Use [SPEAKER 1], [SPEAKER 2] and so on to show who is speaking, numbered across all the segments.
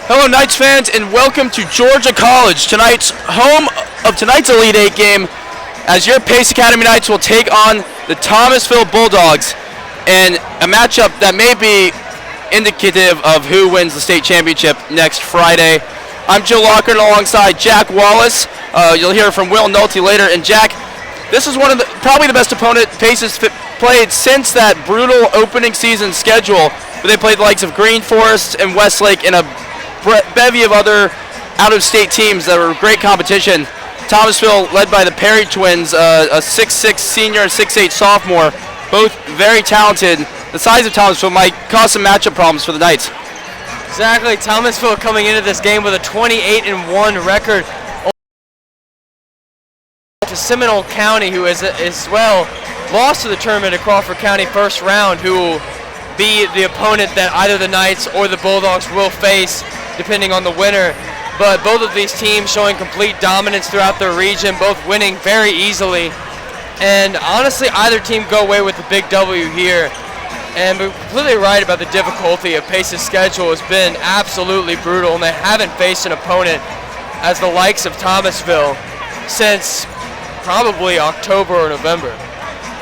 [SPEAKER 1] Hello, Knights fans, and welcome to Georgia College, tonight's home of tonight's Elite Eight game, as your Pace Academy Knights will take on the Thomasville Bulldogs, and a matchup that may be indicative of who wins the state championship next Friday. I'm Joe Locker alongside Jack Wallace. You'll hear from Will Nolte later. And Jack, this is probably the best opponent Pace has played since that brutal opening season schedule, where they played the likes of Green Forest and Westlake in a bevy of other out-of-state teams that were great competition. Thomasville, led by the Perry twins, a 6'6 senior and 6'8 sophomore, both very talented. The size of Thomasville might cause some matchup problems for the Knights.
[SPEAKER 2] Exactly. Thomasville coming into this game with a 28-1 record to Seminole County, who is as well lost to the tournament at Crawford County first round, who will be the opponent that either the Knights or the Bulldogs will face, depending on the winner. But both of these teams showing complete dominance throughout their region, both winning very easily. And honestly, either team go away with the big W here. And we're completely right about the difficulty of Pace's schedule. Has been absolutely brutal, and they haven't faced an opponent as the likes of Thomasville since probably October or November.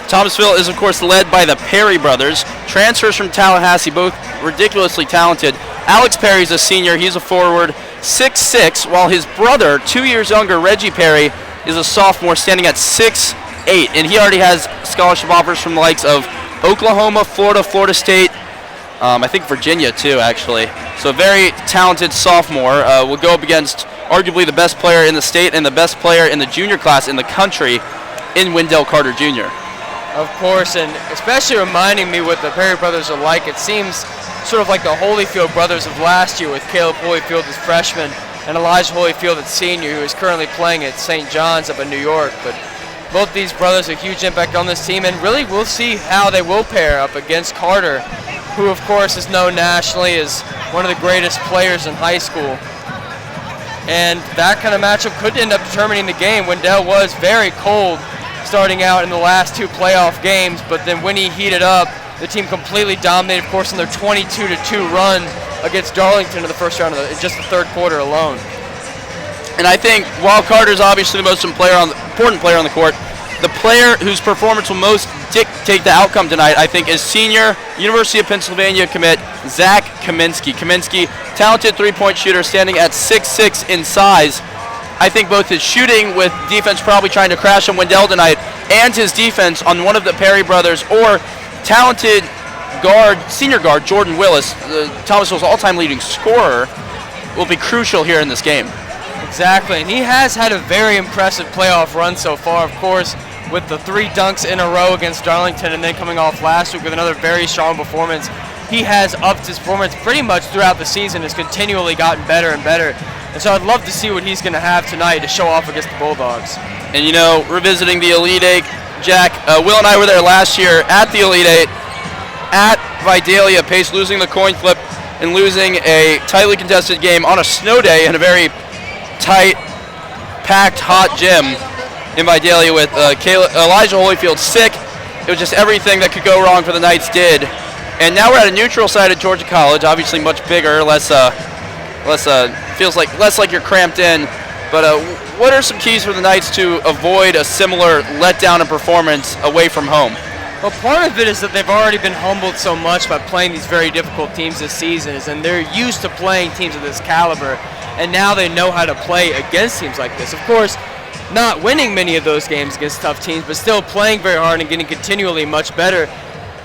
[SPEAKER 1] Thomasville is, of course, led by the Perry brothers, transfers from Tallahassee, both ridiculously talented. Alex Perry's a senior, he's a forward, 6'6", while his brother, 2 years younger, Reggie Perry, is a sophomore, standing at 6'8", and he already has scholarship offers from the likes of Oklahoma, Florida, Florida State, I think Virginia too, actually. So a very talented sophomore will go up against arguably the best player in the state and the best player in the junior class in the country in Wendell Carter Jr.
[SPEAKER 2] Of course, and especially reminding me what the Perry brothers are like. It seems sort of like the Holyfield brothers of last year, with Caleb Holyfield as freshman and Elijah Holyfield as senior, who is currently playing at St. John's up in New York. But both these brothers have a huge impact on this team, and really we'll see how they will pair up against Carter, who of course is known nationally as one of the greatest players in high school. And that kind of matchup could end up determining the game. Wendell was very cold starting out in the last two playoff games, but then when he heated up, the team completely dominated, of course, in their 22-2 run against Darlington in the first round in just the third quarter alone.
[SPEAKER 1] And I think while Carter's obviously the most important player on the court, the player whose performance will most dictate the outcome tonight, I think, is senior University of Pennsylvania commit Zach Kaminsky. Kaminsky, talented three-point shooter, standing at 6'6" in size. I think both his shooting, with defense probably trying to crash on Wendell tonight, and his defense on one of the Perry brothers, or talented guard, senior guard Jordan Willis, Thomasville's all-time leading scorer, will be crucial here in this game.
[SPEAKER 2] Exactly, and he has had a very impressive playoff run so far, of course, with the 3 dunks in a row against Darlington, and then coming off last week with another very strong performance. He has upped his performance pretty much throughout the season, has continually gotten better and better. And so I'd love to see what he's going to have tonight to show off against the Bulldogs.
[SPEAKER 1] And you know, revisiting the Elite Eight, Jack, Will and I were there last year at the Elite Eight at Vidalia. Pace losing the coin flip and losing a tightly contested game on a snow day in a very tight, packed, hot gym in Vidalia with Elijah Holyfield sick. It was just everything that could go wrong for the Knights did. And now we're at a neutral site at Georgia College, obviously much bigger, feels like less like you're cramped in. But what are some keys for the Knights to avoid a similar letdown in performance away from home?
[SPEAKER 2] Well, part of it is that they've already been humbled so much by playing these very difficult teams this season, and they're used to playing teams of this caliber, and now they know how to play against teams like this. Of course, not winning many of those games against tough teams, but still playing very hard and getting continually much better.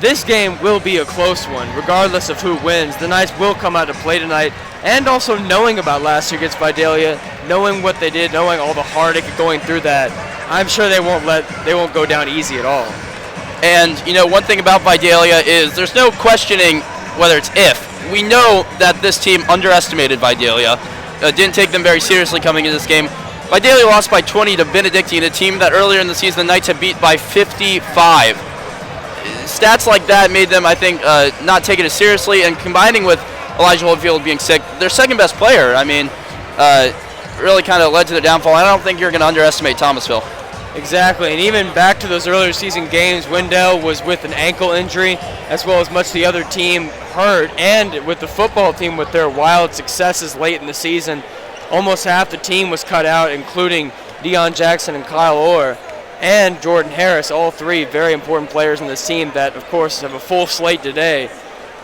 [SPEAKER 2] This game will be a close one, regardless of who wins. The Knights will come out to play tonight, and also knowing about last year against Vidalia, knowing what they did, knowing all the heartache of going through that, I'm sure they won't go down easy at all.
[SPEAKER 1] And you know, one thing about Vidalia is there's no questioning whether it's if. We know that this team underestimated Vidalia, didn't take them very seriously coming into this game. Vidalia lost by 20 to Benedictine, a team that earlier in the season the Knights had beat by 55. Stats like that made them, I think, not take it as seriously, and combining with Elijah Holyfield being sick, their second best player, I mean, really kind of led to their downfall. I don't think you're going to underestimate Thomasville.
[SPEAKER 2] Exactly, and even back to those earlier season games, Wendell was with an ankle injury, as well as much of the other team hurt, and with the football team with their wild successes late in the season, almost half the team was cut out, including Deion Jackson and Kyle Orr, and Jordan Harris, all three very important players in this team that, of course, have a full slate today.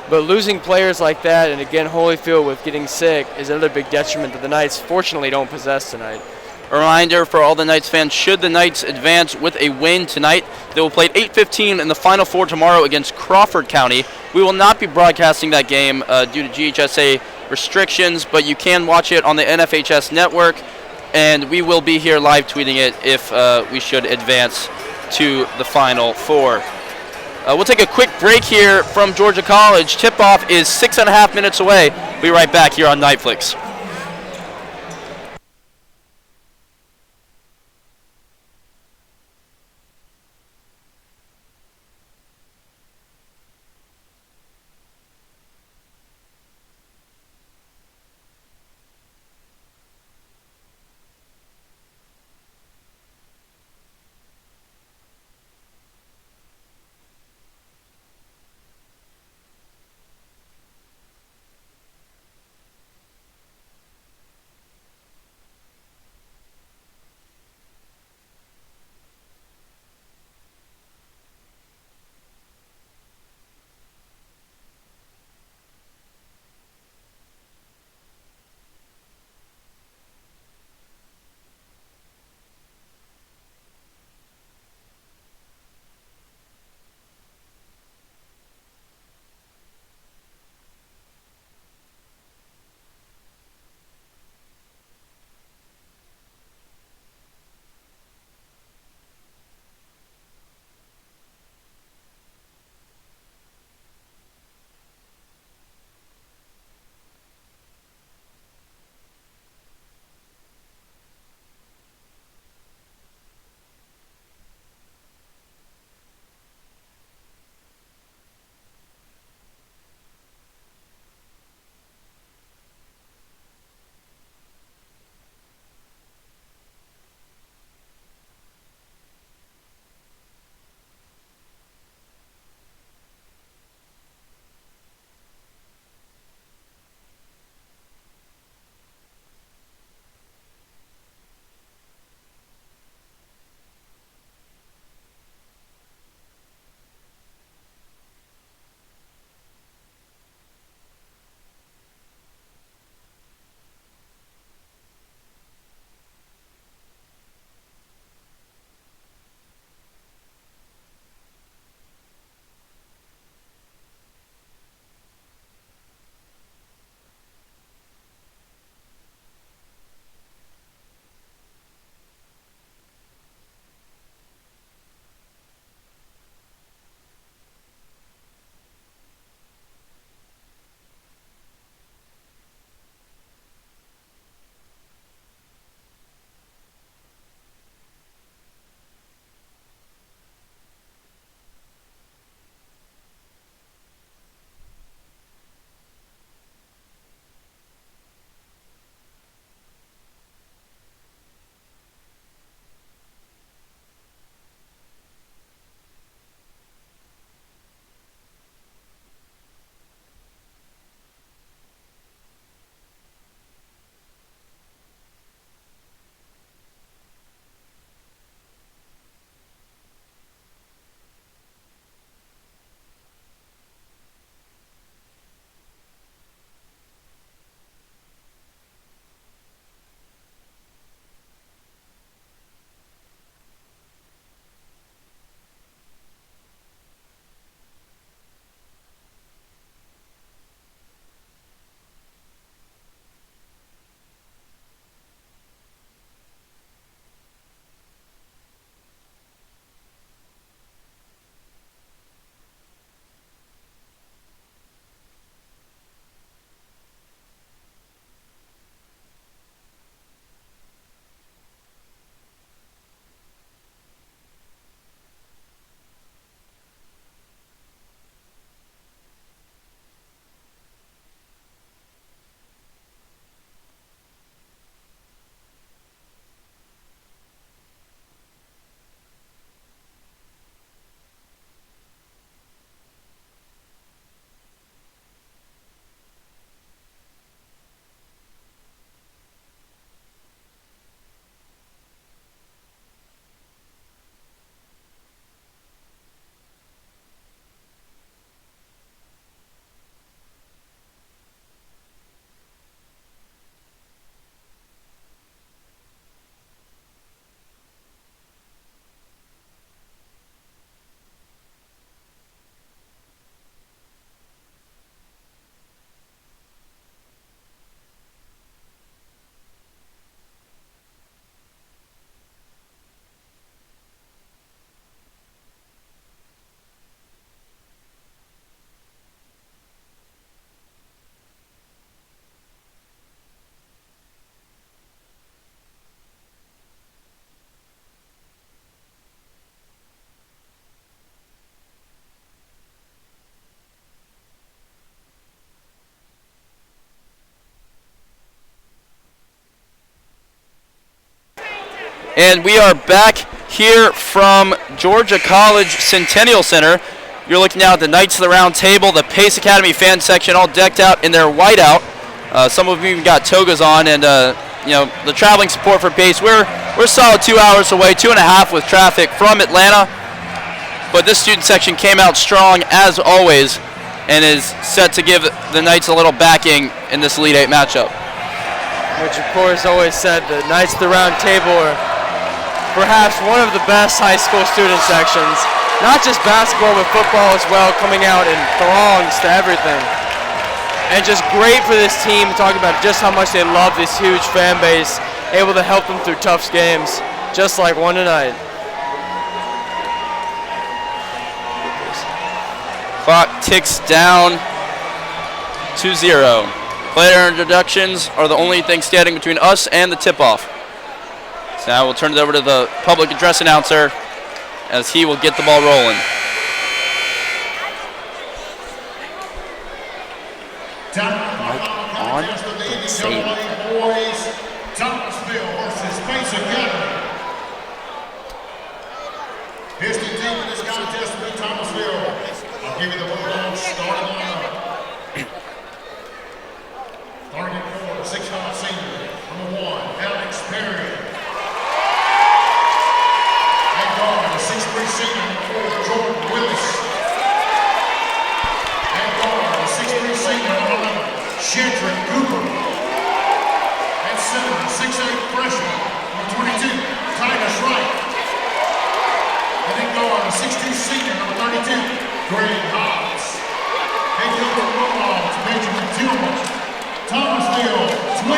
[SPEAKER 2] But losing players like that, and again, Holyfield with getting sick, is another big detriment that the Knights fortunately don't possess tonight.
[SPEAKER 1] A reminder for all the Knights fans, should the Knights advance with a win tonight, they will play at 8:15 in the Final Four tomorrow against Crawford County. We will not be broadcasting that game due to GHSA restrictions, but you can watch it on the NFHS network, and we will be here live tweeting it if we should advance to the Final Four. We'll take a quick break here from Georgia College. Tip-off is 6.5 minutes away. We'll be right back here on Nightflix. And we are back here from Georgia College Centennial Center. You're looking now at the Knights of the Round Table, the Pace Academy fan section, all decked out in their whiteout. Some of them even got togas on, and the traveling support for Pace. We're solid 2 hours away, 2.5 with traffic from Atlanta. But this student section came out strong as always, and is set to give the Knights a little backing in this Elite Eight matchup.
[SPEAKER 2] Which, of course, always said the Knights of the Round Table are perhaps one of the best high school student sections. Not just basketball, but football as well, coming out in throngs to everything. And just great for this team, talking about just how much they love this huge fan base, able to help them through tough games, just like one tonight.
[SPEAKER 1] Clock ticks down to 0. Player introductions are the only thing standing between us and the tip-off. So now we'll turn it over to the public address announcer as he will get the ball rolling.
[SPEAKER 3] On the save. Boys, Thomasville versus Pace Academy. Here's the team in this contest with Thomasville. I'll give you the Bulldogs starting lineup. Starting at 4, 6'5" senior. Number 1, Alex Perry. And guard, the 6'3" senior. Number 4, Jordan Willis. And guard, the 6'3" senior. Number 11, Shedrick Cooper. And center, the 6'8" freshman. Number 22, Titus Wright. And then guard, the 6'2" senior. Number 32, Greg Hobbs. Head coach of Bulldogs, Benjamin Tillman. Thomasville, 28-1.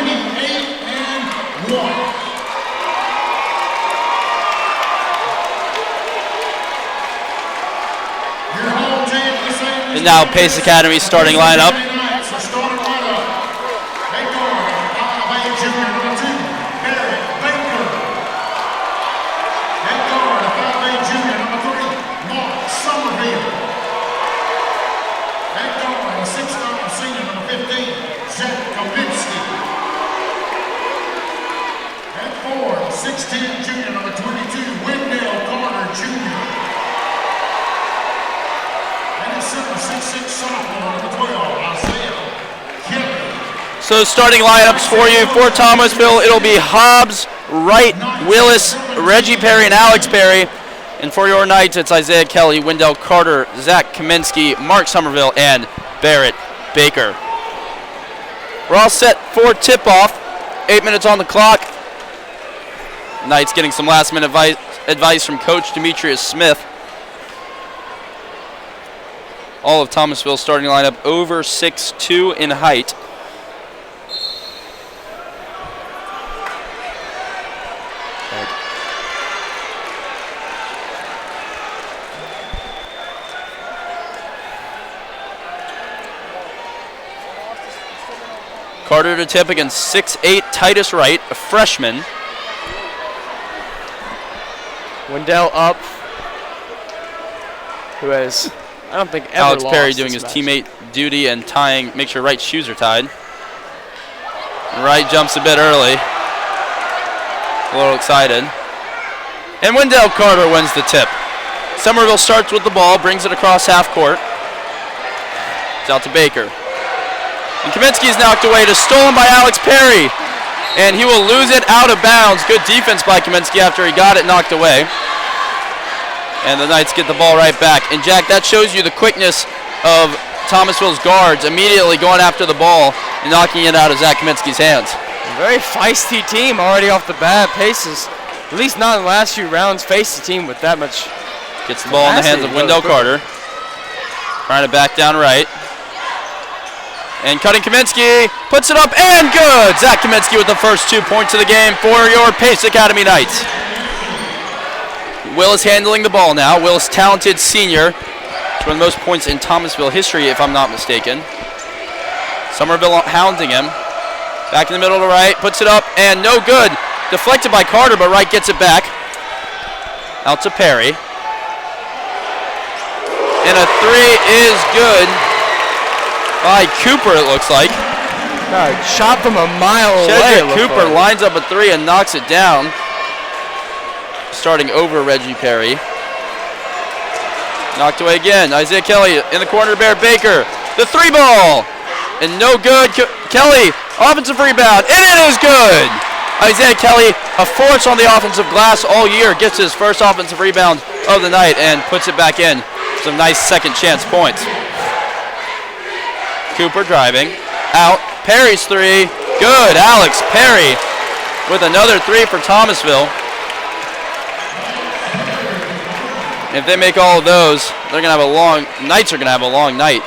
[SPEAKER 1] And now Pace Academy starting lineup. So starting lineups for you for Thomasville, it'll be Hobbs, Wright, Willis, Reggie Perry, and Alex Perry. And for your Knights, it's Isaiah Kelly, Wendell Carter, Zach Kaminsky, Mark Somerville, and Barrett Baker. We're all set for tip-off. 8 minutes on the clock. Knights getting some last-minute advice from Coach Demetrius Smith. All of Thomasville's starting lineup over 6'2" in height. Carter to tip against 6'8" Titus Wright, a freshman.
[SPEAKER 2] Wendell up, who has, I don't think, ever
[SPEAKER 1] Alex
[SPEAKER 2] lost
[SPEAKER 1] Perry doing
[SPEAKER 2] this
[SPEAKER 1] his
[SPEAKER 2] match.
[SPEAKER 1] teammate duty and tying, make sure Wright's shoes are tied. And Wright jumps a bit early. A little excited. And Wendell Carter wins the tip. Somerville starts with the ball, brings it across half court. It's out to Baker. And Kaminsky is knocked away. It is stolen by Alex Perry. And he will lose it out of bounds. Good defense by Kaminsky after he got it knocked away. And the Knights get the ball right back. And Jack, that shows you the quickness of Thomasville's guards immediately going after the ball and knocking it out of Zach Kaminsky's hands.
[SPEAKER 2] A very feisty team already off the bat. Paces, at least not in the last few rounds, faced a team with that much.
[SPEAKER 1] Gets the ball in the hands of Wendell Carter. Trying to back down right. And cutting Kaminsky, puts it up and good! Zach Kaminsky with the first 2 points of the game for your Pace Academy Knights. Willis handling the ball now. Willis, talented senior. One of the most points in Thomasville history, if I'm not mistaken. Somerville hounding him. Back in the middle to Wright, puts it up and no good. Deflected by Carter, but Wright gets it back. Out to Perry. And a three is good. By Cooper, it looks like.
[SPEAKER 2] Shot from a mile away.
[SPEAKER 1] Cooper lines up a three and knocks it down. starting over Reggie Perry. Knocked away again. Isaiah Kelly in the corner to Barrett Baker. The 3 ball. And no good. Kelly, offensive rebound. And it is good. Isaiah Kelly, a force on the offensive glass all year, gets his first offensive rebound of the night and puts it back in. Some nice second chance points. Cooper driving. Out. Perry's 3. Good. Alex Perry with another 3 for Thomasville. If they make all of those, they're going to have a long, Knights are going to have a long night.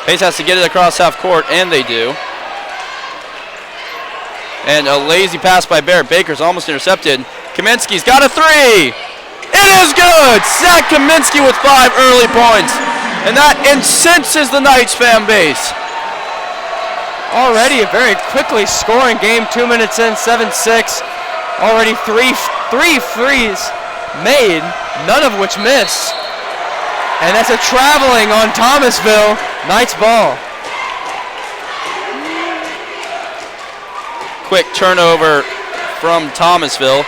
[SPEAKER 1] Pace has to get it across half court, and they do. And a lazy pass by Barrett Baker's almost intercepted. Kaminsky's got a 3. It is good! Zach Kaminsky with 5 early points. And that incenses the Knights fan base.
[SPEAKER 2] Already a very quickly scoring game, 2 minutes in, 7-6. Already three threes made, none of which miss. And that's a traveling on Thomasville. Knights ball.
[SPEAKER 1] Quick turnover from Thomasville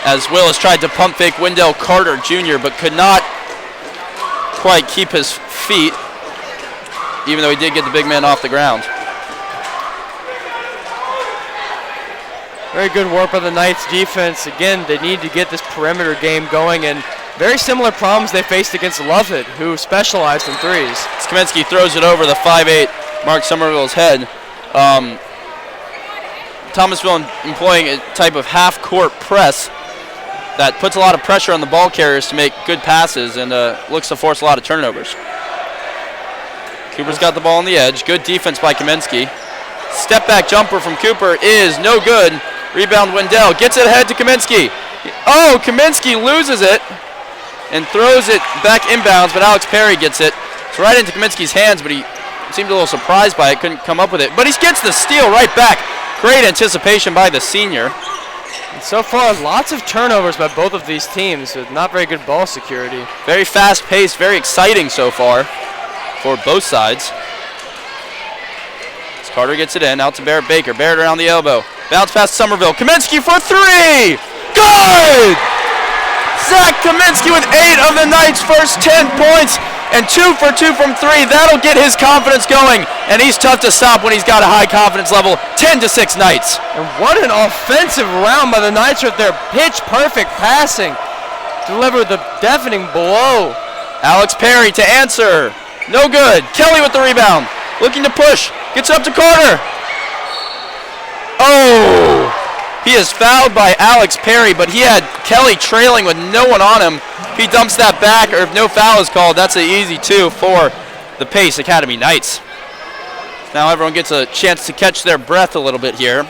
[SPEAKER 1] as Willis tried to pump fake Wendell Carter Jr. but could not quite keep his feet, even though he did get the big man off the ground.
[SPEAKER 2] Very good work by the Knights defense. Again, they need to get this perimeter game going, and very similar problems they faced against Lovett, who specialized in threes.
[SPEAKER 1] Kaminsky throws it over the 5'8" Mark Somerville's head. Thomasville employing a type of half-court press that puts a lot of pressure on the ball carriers to make good passes and looks to force a lot of turnovers. Cooper's got the ball on the edge. Good defense by Kaminsky. Step-back jumper from Cooper is no good. Rebound Wendell. Gets it ahead to Kaminsky. Oh, Kaminsky loses it and throws it back inbounds, but Alex Perry gets it. It's right into Kaminsky's hands, but he seemed a little surprised by it. Couldn't come up with it. But he gets the steal right back. Great anticipation by the senior.
[SPEAKER 2] And so far, lots of turnovers by both of these teams with not very good ball security.
[SPEAKER 1] Very fast-paced, very exciting so far for both sides. As Carter gets it in, out to Barrett Baker. Barrett around the elbow. Bounce past Somerville. Kaminsky for 3! Good! Zach Kaminsky with 8 of the Knights' first 10 points and 2 for 2 from 3. That'll get his confidence going, and he's tough to stop when he's got a high confidence level. 10-6 Knights.
[SPEAKER 2] And what an offensive round by the Knights with their pitch-perfect passing. Delivered the deafening blow.
[SPEAKER 1] Alex Perry to answer. No good. Kelly with the rebound. Looking to push. Gets up to Carter. Oh! He is fouled by Alex Perry, but he had Kelly trailing with no one on him. If he dumps that back, or if no foul is called, that's an easy 2 for the Pace Academy Knights. Now everyone gets a chance to catch their breath a little bit here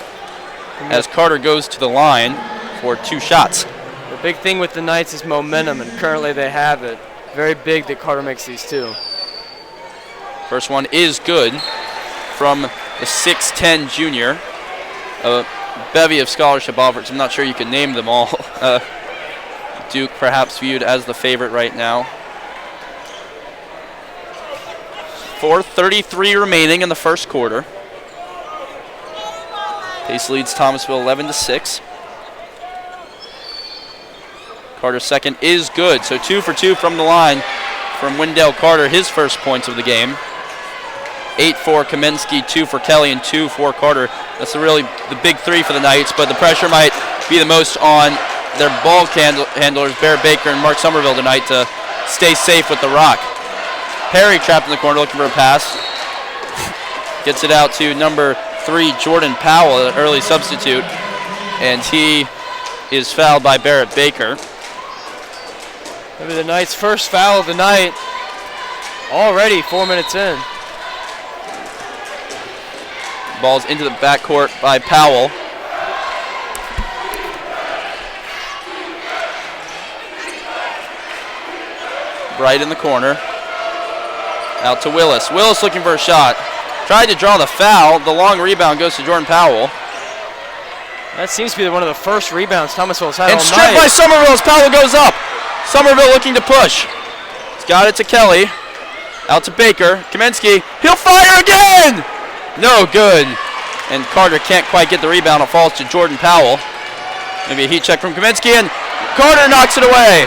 [SPEAKER 1] as Carter goes to the line for 2 shots.
[SPEAKER 2] The big thing with the Knights is momentum, and currently they have it. Very big that Carter makes these 2.
[SPEAKER 1] First one is good from the 6'10 junior. A bevy of scholarship offers. I'm not sure you can name them all. Duke perhaps viewed as the favorite right now. 4:33 remaining in the first quarter. Pace leads Thomasville 11-6. Carter's second is good, so 2 for 2 from the line from Wendell Carter, his first points of the game. 8 for Kaminsky, 2 for Kelly, and 2 for Carter. That's really the big 3 for the Knights, but the pressure might be the most on their ball handlers, Barrett Baker and Mark Somerville tonight, to stay safe with the rock. Perry trapped in the corner looking for a pass. Gets it out to number 3, Jordan Powell, an early substitute, and he is fouled by Barrett Baker.
[SPEAKER 2] Maybe the Knights' first foul of the night. Already 4 minutes in.
[SPEAKER 1] Ball's into the backcourt by Powell. Right in the corner. Out to Willis. Willis looking for a shot. Tried to draw the foul. The long rebound goes to Jordan Powell.
[SPEAKER 2] That seems to be one of the first rebounds Thomasville's had all night.
[SPEAKER 1] And stripped by Somerville as Powell goes up. Somerville looking to push. He's got it to Kelly. Out to Baker. Kaminsky. He'll fire again! No good. And Carter can't quite get the rebound. It falls to Jordan Powell. Maybe a heat check from Kaminsky. And Carter knocks it away.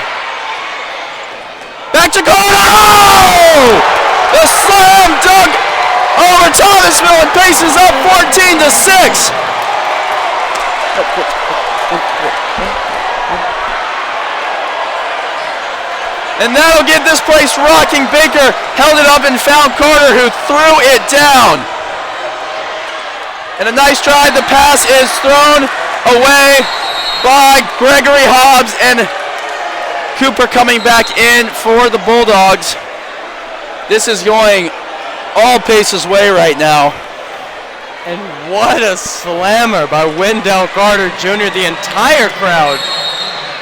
[SPEAKER 1] Back to Carter. Oh! The slam dunk over Thomasville and paces up 14-6. And that'll get this place rocking. Baker held it up and found Carter, who threw it down. And a nice try. The pass is thrown away by Gregory Hobbs, and Cooper coming back in for the Bulldogs. This is going all Pace's way right now.
[SPEAKER 2] And what a slammer by Wendell Carter Jr. The entire crowd,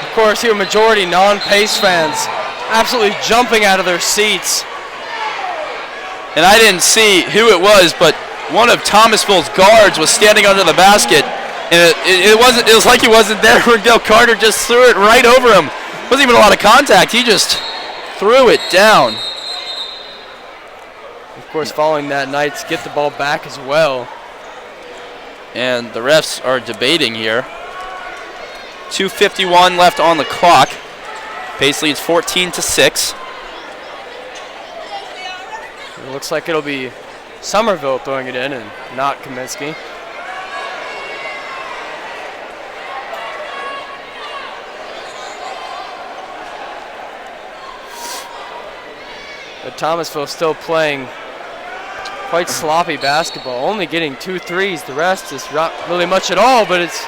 [SPEAKER 2] of course, here majority non-Pace fans, absolutely jumping out of their seats.
[SPEAKER 1] And I didn't see who it was, but one of Thomasville's guards was standing under the basket, and it was like he wasn't there. Wendell Carter just threw it right over him. Wasn't even a lot of contact. He just threw it down.
[SPEAKER 2] Of course, following that, Knights get the ball back as well.
[SPEAKER 1] And the refs are debating here. 2:51 left on the clock. Pace leads 14-6.
[SPEAKER 2] It looks like it'll be Somerville throwing it in and not Kaminsky. But Thomasville still playing quite sloppy basketball, only getting 2 threes. The rest is not really much at all, but it's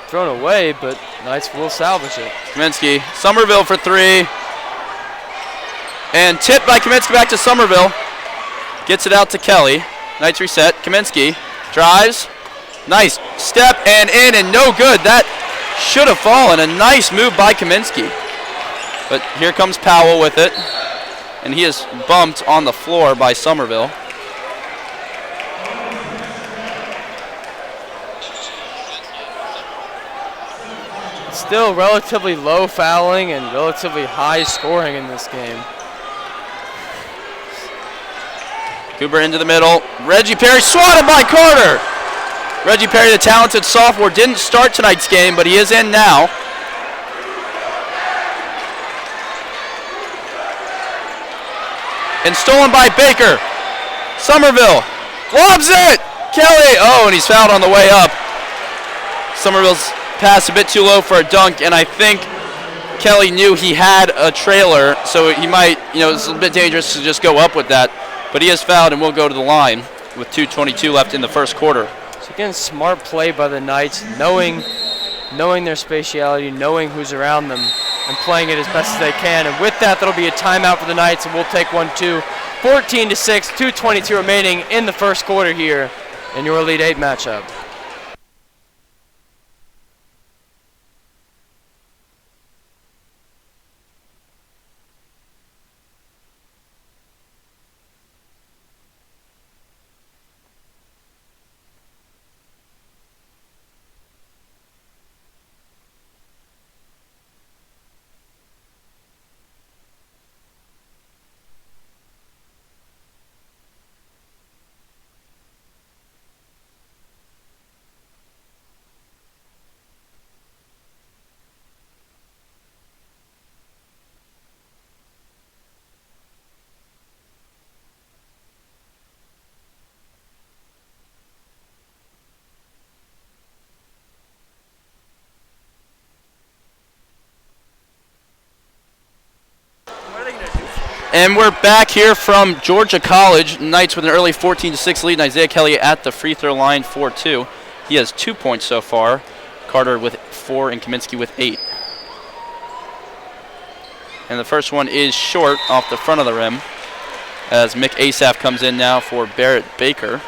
[SPEAKER 2] thrown away, but Knights will salvage it.
[SPEAKER 1] Kaminsky, Somerville for 3. And tipped by Kaminsky back to Somerville. Gets it out to Kelly. Knights reset. Kaminsky drives. Nice step and in and no good. That should have fallen. A nice move by Kaminsky. But here comes Powell with it. And he is bumped on the floor by Somerville.
[SPEAKER 2] Still relatively low fouling and relatively high scoring in this game.
[SPEAKER 1] Cooper into the middle. Reggie Perry swatted by Carter. Reggie Perry, the talented sophomore, didn't start tonight's game, but he is in now. And stolen by Baker. Somerville lobs it. Kelly. Oh, and he's fouled on the way up. Somerville's pass a bit too low for a dunk, and I think Kelly knew he had a trailer, so he might, it's a bit dangerous to just go up with that. But he is fouled and will go to the line with 2:22 left in the first quarter.
[SPEAKER 2] So again, smart play by the Knights, knowing their spatiality, knowing who's around them, and playing it as best as they can. And with that, that'll be a timeout for the Knights, and we'll take 1-2. 14-6, 2:22 remaining in the first quarter here in your Elite 8 matchup.
[SPEAKER 1] And we're back here from Georgia College. Knights with an early 14-6 lead, and Isaiah Kelly at the free throw line for 2. He has 2 points so far. Carter with 4 and Kaminsky with 8. And the first one is short off the front of the rim as Mick Asaph comes in now for Barrett Baker.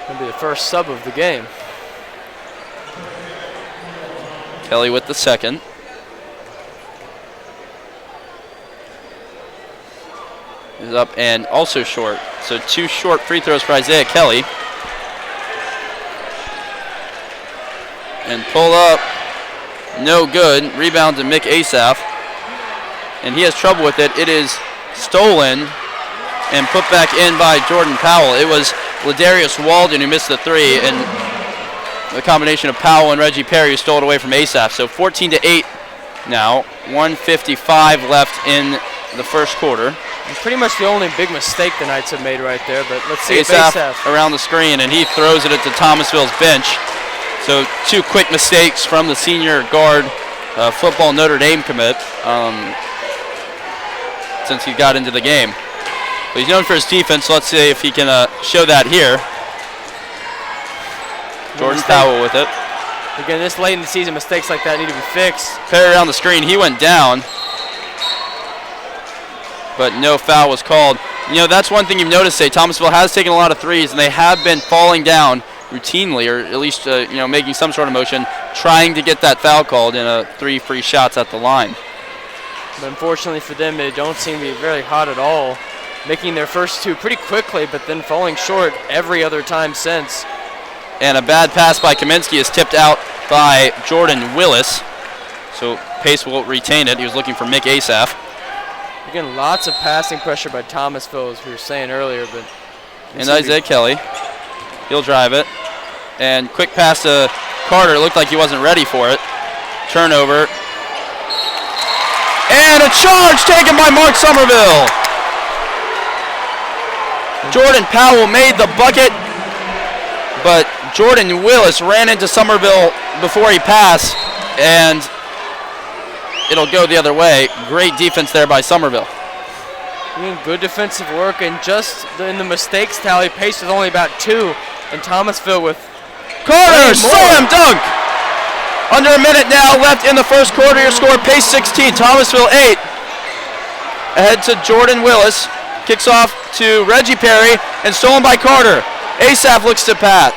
[SPEAKER 2] That'll be the first sub of the game.
[SPEAKER 1] Kelly with the second. Is up and also short. So 2 short free throws for Isaiah Kelly. And pull up. No good. Rebound to Mick Asaph. And he has trouble with it. It is stolen and put back in by Jordan Powell. It was Ladarius Walden who missed the 3. And the combination of Powell and Reggie Perry, who stole it away from Asaph. So 14-8 now. 1:55 left in the first quarter.
[SPEAKER 2] And pretty much the only big mistake the Knights have made right there, but let's see
[SPEAKER 1] Asaph
[SPEAKER 2] Asaph
[SPEAKER 1] around the screen, and he throws it to Thomasville's bench. So 2 quick mistakes from the senior guard football Notre Dame commit since he got into the game. But he's known for his defense, so let's see if he can show that here. Jordan Powell with it.
[SPEAKER 2] Again, this late in the season, mistakes like that need to be fixed.
[SPEAKER 1] Perry around the screen, he went down, but no foul was called. You know, that's one thing you've noticed, Thomasville has taken a lot of threes, and they have been falling down routinely, or at least making some sort of motion, trying to get that foul called in 3 free shots at the line.
[SPEAKER 2] But unfortunately for them, they don't seem to be very hot at all, making their first 2 pretty quickly, but then falling short every other time since.
[SPEAKER 1] And a bad pass by Kaminsky is tipped out by Jordan Willis. So Pace will retain it. He was looking for Mick Asaph.
[SPEAKER 2] Again, lots of passing pressure by Thomasville, as we were saying earlier. But
[SPEAKER 1] and Isaiah Kelly, he'll drive it. And quick pass to Carter. It looked like he wasn't ready for it. Turnover. And a charge taken by Mark Somerville. Jordan Powell made the bucket, but Jordan Willis ran into Somerville before he passed, and it'll go the other way. Great defense there by Somerville.
[SPEAKER 2] Good defensive work, and just in the mistakes tally, Pace was only about 2, and Thomasville with
[SPEAKER 1] Carter, slam dunk! Under a minute now left in the first quarter. Your score, Pace 16, Thomasville 8. Ahead to Jordan Willis. Kicks off to Reggie Perry, and stolen by Carter. Asaph looks to pass,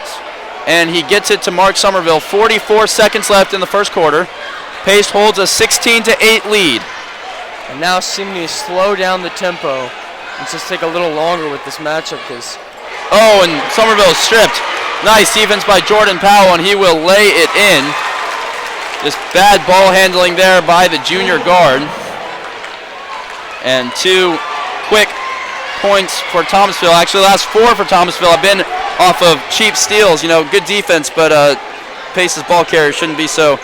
[SPEAKER 1] and he gets it to Mark Somerville. 44 seconds left in the first quarter. Pace holds a 16-8 lead.
[SPEAKER 2] And now seeming to slow down the tempo and just take a little longer with this matchup.
[SPEAKER 1] Oh, and Somerville stripped. Nice defense by Jordan Powell, and he will lay it in. Just bad ball handling there by the junior guard. And 2 quick points for Thomasville. Actually, the last 4 for Thomasville have been off of cheap steals. Good defense, but Pace's ball carrier shouldn't be so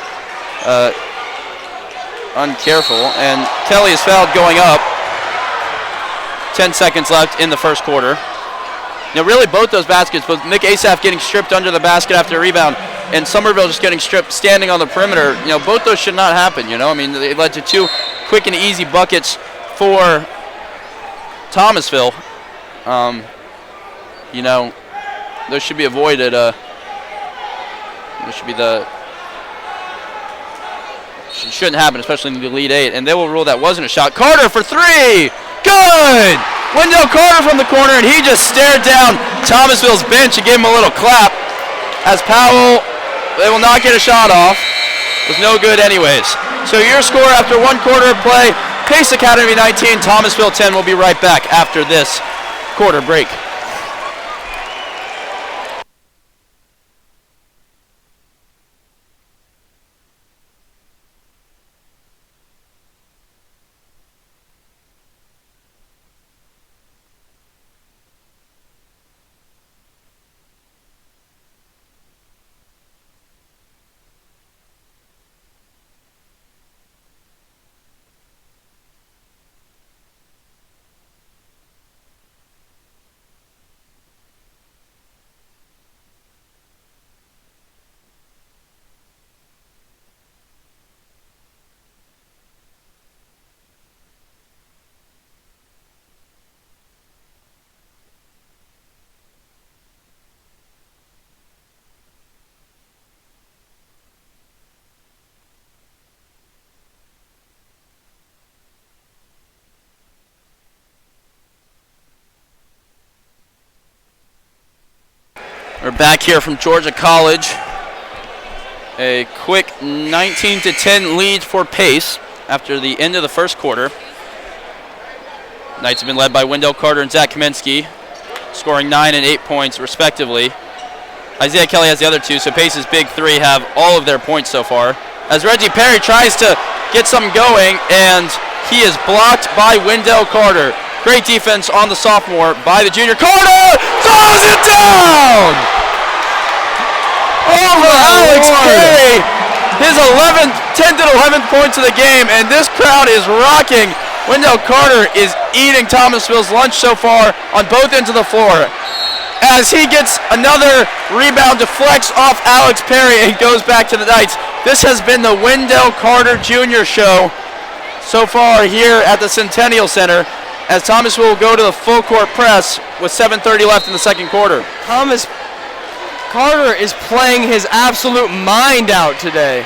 [SPEAKER 1] uncareful. And Kelly is fouled going up. 10 seconds left in the first quarter. Really both those baskets, both Mick Asaph getting stripped under the basket after a rebound, and Somerville just getting stripped standing on the perimeter. Both those should not happen. They led to 2 quick and easy buckets for Thomasville. Those should be avoided. Shouldn't happen, especially in the lead 8. And they will rule that wasn't a shot. Carter for 3. Good! Wendell Carter from the corner, and he just stared down Thomasville's bench and gave him a little clap. As Powell, they will not get a shot off. It was no good anyways. So your score after 1 quarter of play, Pace Academy 19, Thomasville 10. We'll be right back after this quarter break. We're back here from Georgia College. A quick 19-10 lead for Pace after the end of the first quarter. Knights have been led by Wendell Carter and Zach Kaminsky, scoring 9 and 8 points respectively. Isaiah Kelly has the other 2, so Pace's big 3 have all of their points so far. As Reggie Perry tries to get something going, and he is blocked by Wendell Carter. Great defense on the sophomore by the junior. Carter throws it down! Over his 10th and 11th points of the game, and this crowd is rocking. Wendell Carter is eating Thomasville's lunch so far on both ends of the floor, as he gets another rebound, deflects off Alex Perry, and goes back to the Knights. This has been the Wendell Carter Jr. show so far here at the Centennial Center, as Thomasville will go to the full court press with 7:30 left in the second quarter.
[SPEAKER 2] Thomas Carter is playing his absolute mind out today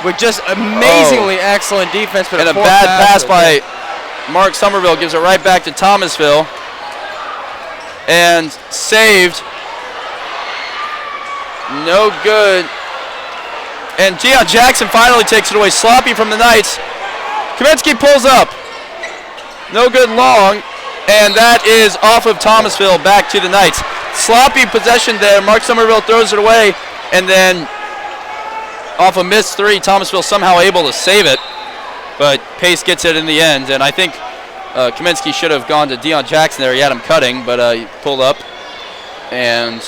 [SPEAKER 2] with just amazingly excellent defense. But
[SPEAKER 1] and a bad pass by Mark Somerville gives it right back to Thomasville. And saved. No good. And Deion Jackson finally takes it away. Sloppy from the Knights. Kaminsky pulls up. No good long. And that is off of Thomasville back to the Knights. Sloppy possession there. Mark Somerville throws it away. And then off a missed three, Thomasville somehow able to save it. But Pace gets it in the end. And I think Kaminsky should have gone to Deion Jackson there. He had him cutting, but he pulled up and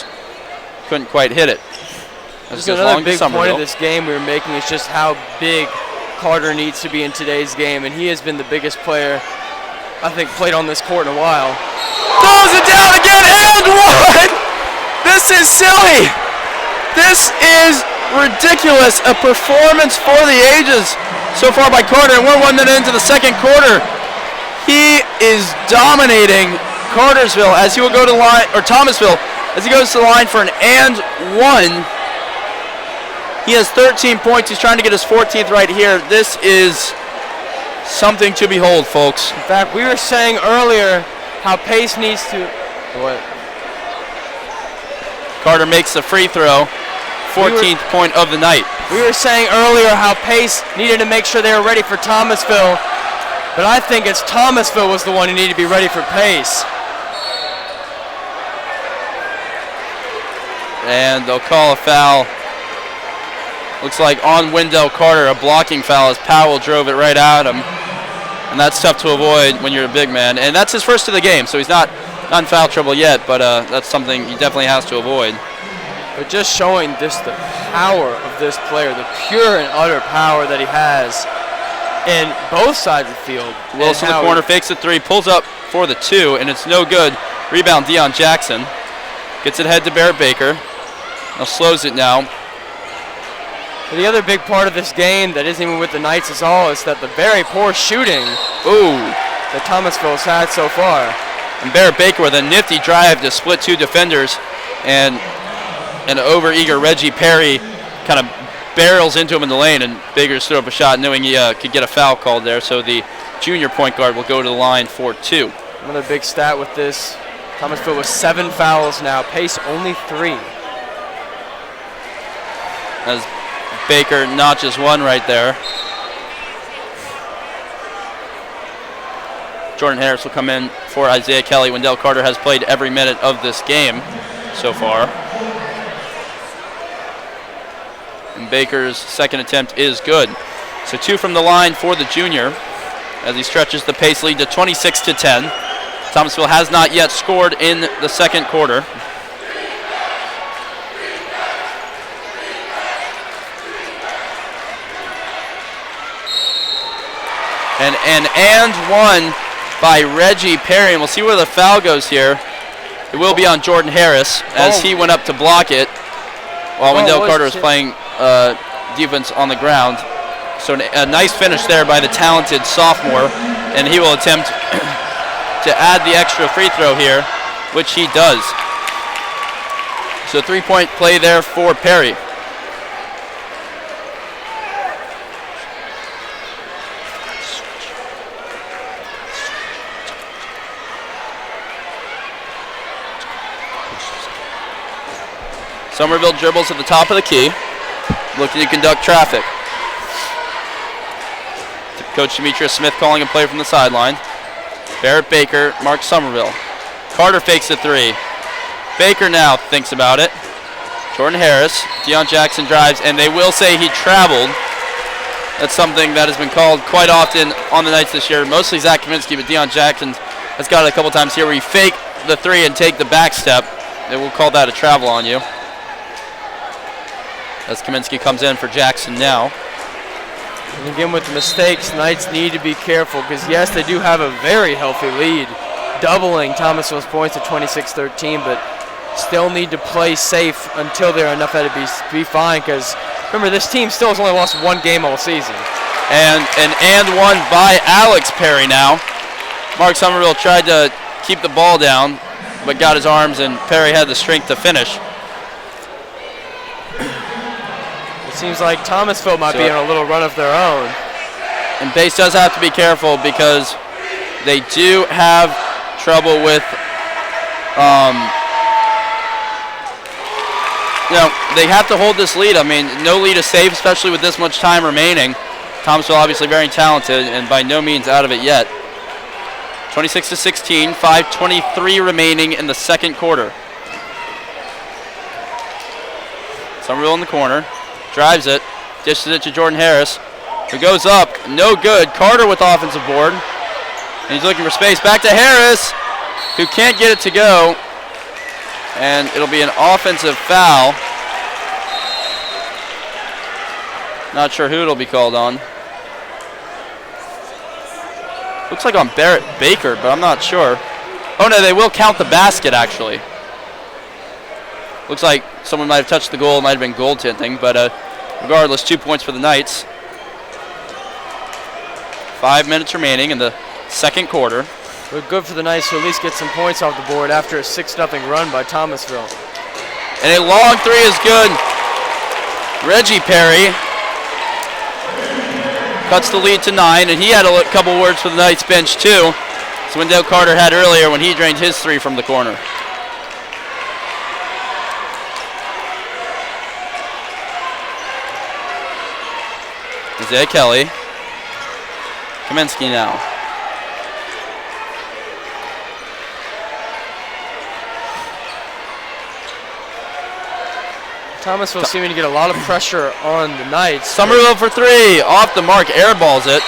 [SPEAKER 1] couldn't quite hit it.
[SPEAKER 2] Just another big point of this game we were making is just how big Carter needs to be in today's game, and he has been the biggest player, I think, played on this court in a while.
[SPEAKER 1] Throws it down again, and one! This is silly. This is ridiculous. A performance for the ages so far by Carter, and we're 1 minute into the second quarter. He is dominating Cartersville as he will go to the line, or Thomasville, as he goes to the line for an and one. He has 13 points. He's trying to get his 14th right here. This is something to behold, folks.
[SPEAKER 2] In fact, we were saying earlier how Pace needs to... What?
[SPEAKER 1] Carter makes the free throw. 14th point of the night.
[SPEAKER 2] We were saying earlier how Pace needed to make sure they were ready for Thomasville, but I think it's Thomasville was the one who needed to be ready for Pace.
[SPEAKER 1] And they'll call a foul. Looks like on Wendell Carter, a blocking foul as Powell drove it right at him. And that's tough to avoid when you're a big man. And that's his first of the game, so he's not in foul trouble yet, but that's something he definitely has to avoid.
[SPEAKER 2] But just showing just the power of this player, the pure and utter power that he has in both sides of the field.
[SPEAKER 1] Wilson, the corner, fakes the three, pulls up for the two, and it's no good. Rebound, Deion Jackson. Gets it ahead to Barrett Baker. Now slows it now.
[SPEAKER 2] The other big part of this game that isn't even with the Knights is that the very poor shooting that Thomasville's had so far.
[SPEAKER 1] And Barrett Baker with a nifty drive to split two defenders, and an over-eager Reggie Perry kind of barrels into him in the lane, and Baker threw up a shot knowing he could get a foul called there, so the junior point guard will go to the line for two.
[SPEAKER 2] Another big stat with this, Thomasville with 7 fouls now, Pace only 3.
[SPEAKER 1] As Baker notches one right there. Jordan Harris will come in for Isaiah Kelly. Wendell Carter has played every minute of this game so far. And Baker's second attempt is good. So 2 from the line for the junior as he stretches the Pace lead to 26-10. Thomasville has not yet scored in the second quarter. And one by Reggie Perry, and we'll see where the foul goes here. It will be on Jordan Harris as he went up to block it while Wendell Carter was playing defense on the ground. So a nice finish there by the talented sophomore, and he will attempt to add the extra free throw here, which he does. So 3-point play there for Perry. Somerville dribbles at the top of the key, looking to conduct traffic. Coach Demetrius Smith calling a play from the sideline. Barrett Baker, Mark Somerville. Carter fakes the three. Baker now thinks about it. Jordan Harris, Deion Jackson drives, and they will say he traveled. That's something that has been called quite often on the Knights this year. Mostly Zach Kaminsky, but Deion Jackson has got it a couple times here where you fake the three and take the back step. They will call that a travel on you. as Kaminsky comes in for Jackson now.
[SPEAKER 2] And again, with the mistakes, Knights need to be careful because, yes, they do have a very healthy lead, doubling Thomasville's points to 26-13, but still need to play safe until they're enough ahead to be fine because, remember, this team still has only lost one game all season.
[SPEAKER 1] And one by Alex Perry now. Mark Somerville tried to keep the ball down, but got his arms, and Perry had the strength to finish.
[SPEAKER 2] It seems like Thomasville might be in a little run of their own.
[SPEAKER 1] And Base does have to be careful because they do have trouble with, they have to hold this lead. I mean, no lead is safe, especially with this much time remaining. Thomasville obviously very talented and by no means out of it yet. 26-16, 5:23 remaining in the second quarter. Somerville in the corner, drives it, dishes it to Jordan Harris, who goes up, no good. Carter with offensive board, and he's looking for space. Back to Harris, who can't get it to go, and it'll be an offensive foul. Not sure who it'll be called on. Looks like on Barrett Baker, but I'm not sure. Oh no, they will count the basket actually. Looks like someone might have touched the goal, might have been goaltending, but regardless, 2 points for the Knights. 5 minutes remaining in the second quarter.
[SPEAKER 2] But good for the Knights to at least get some points off the board after a 6-0 run by Thomasville.
[SPEAKER 1] And a long three is good. Reggie Perry cuts the lead to 9, and he had a couple words for the Knights bench too. As Wendell Carter had earlier when he drained his three from the corner. Isaiah Kelly. Kaminsky now.
[SPEAKER 2] Thomasville seeming to get a lot of pressure on the Knights.
[SPEAKER 1] Somerville for three, off the mark, airballs it.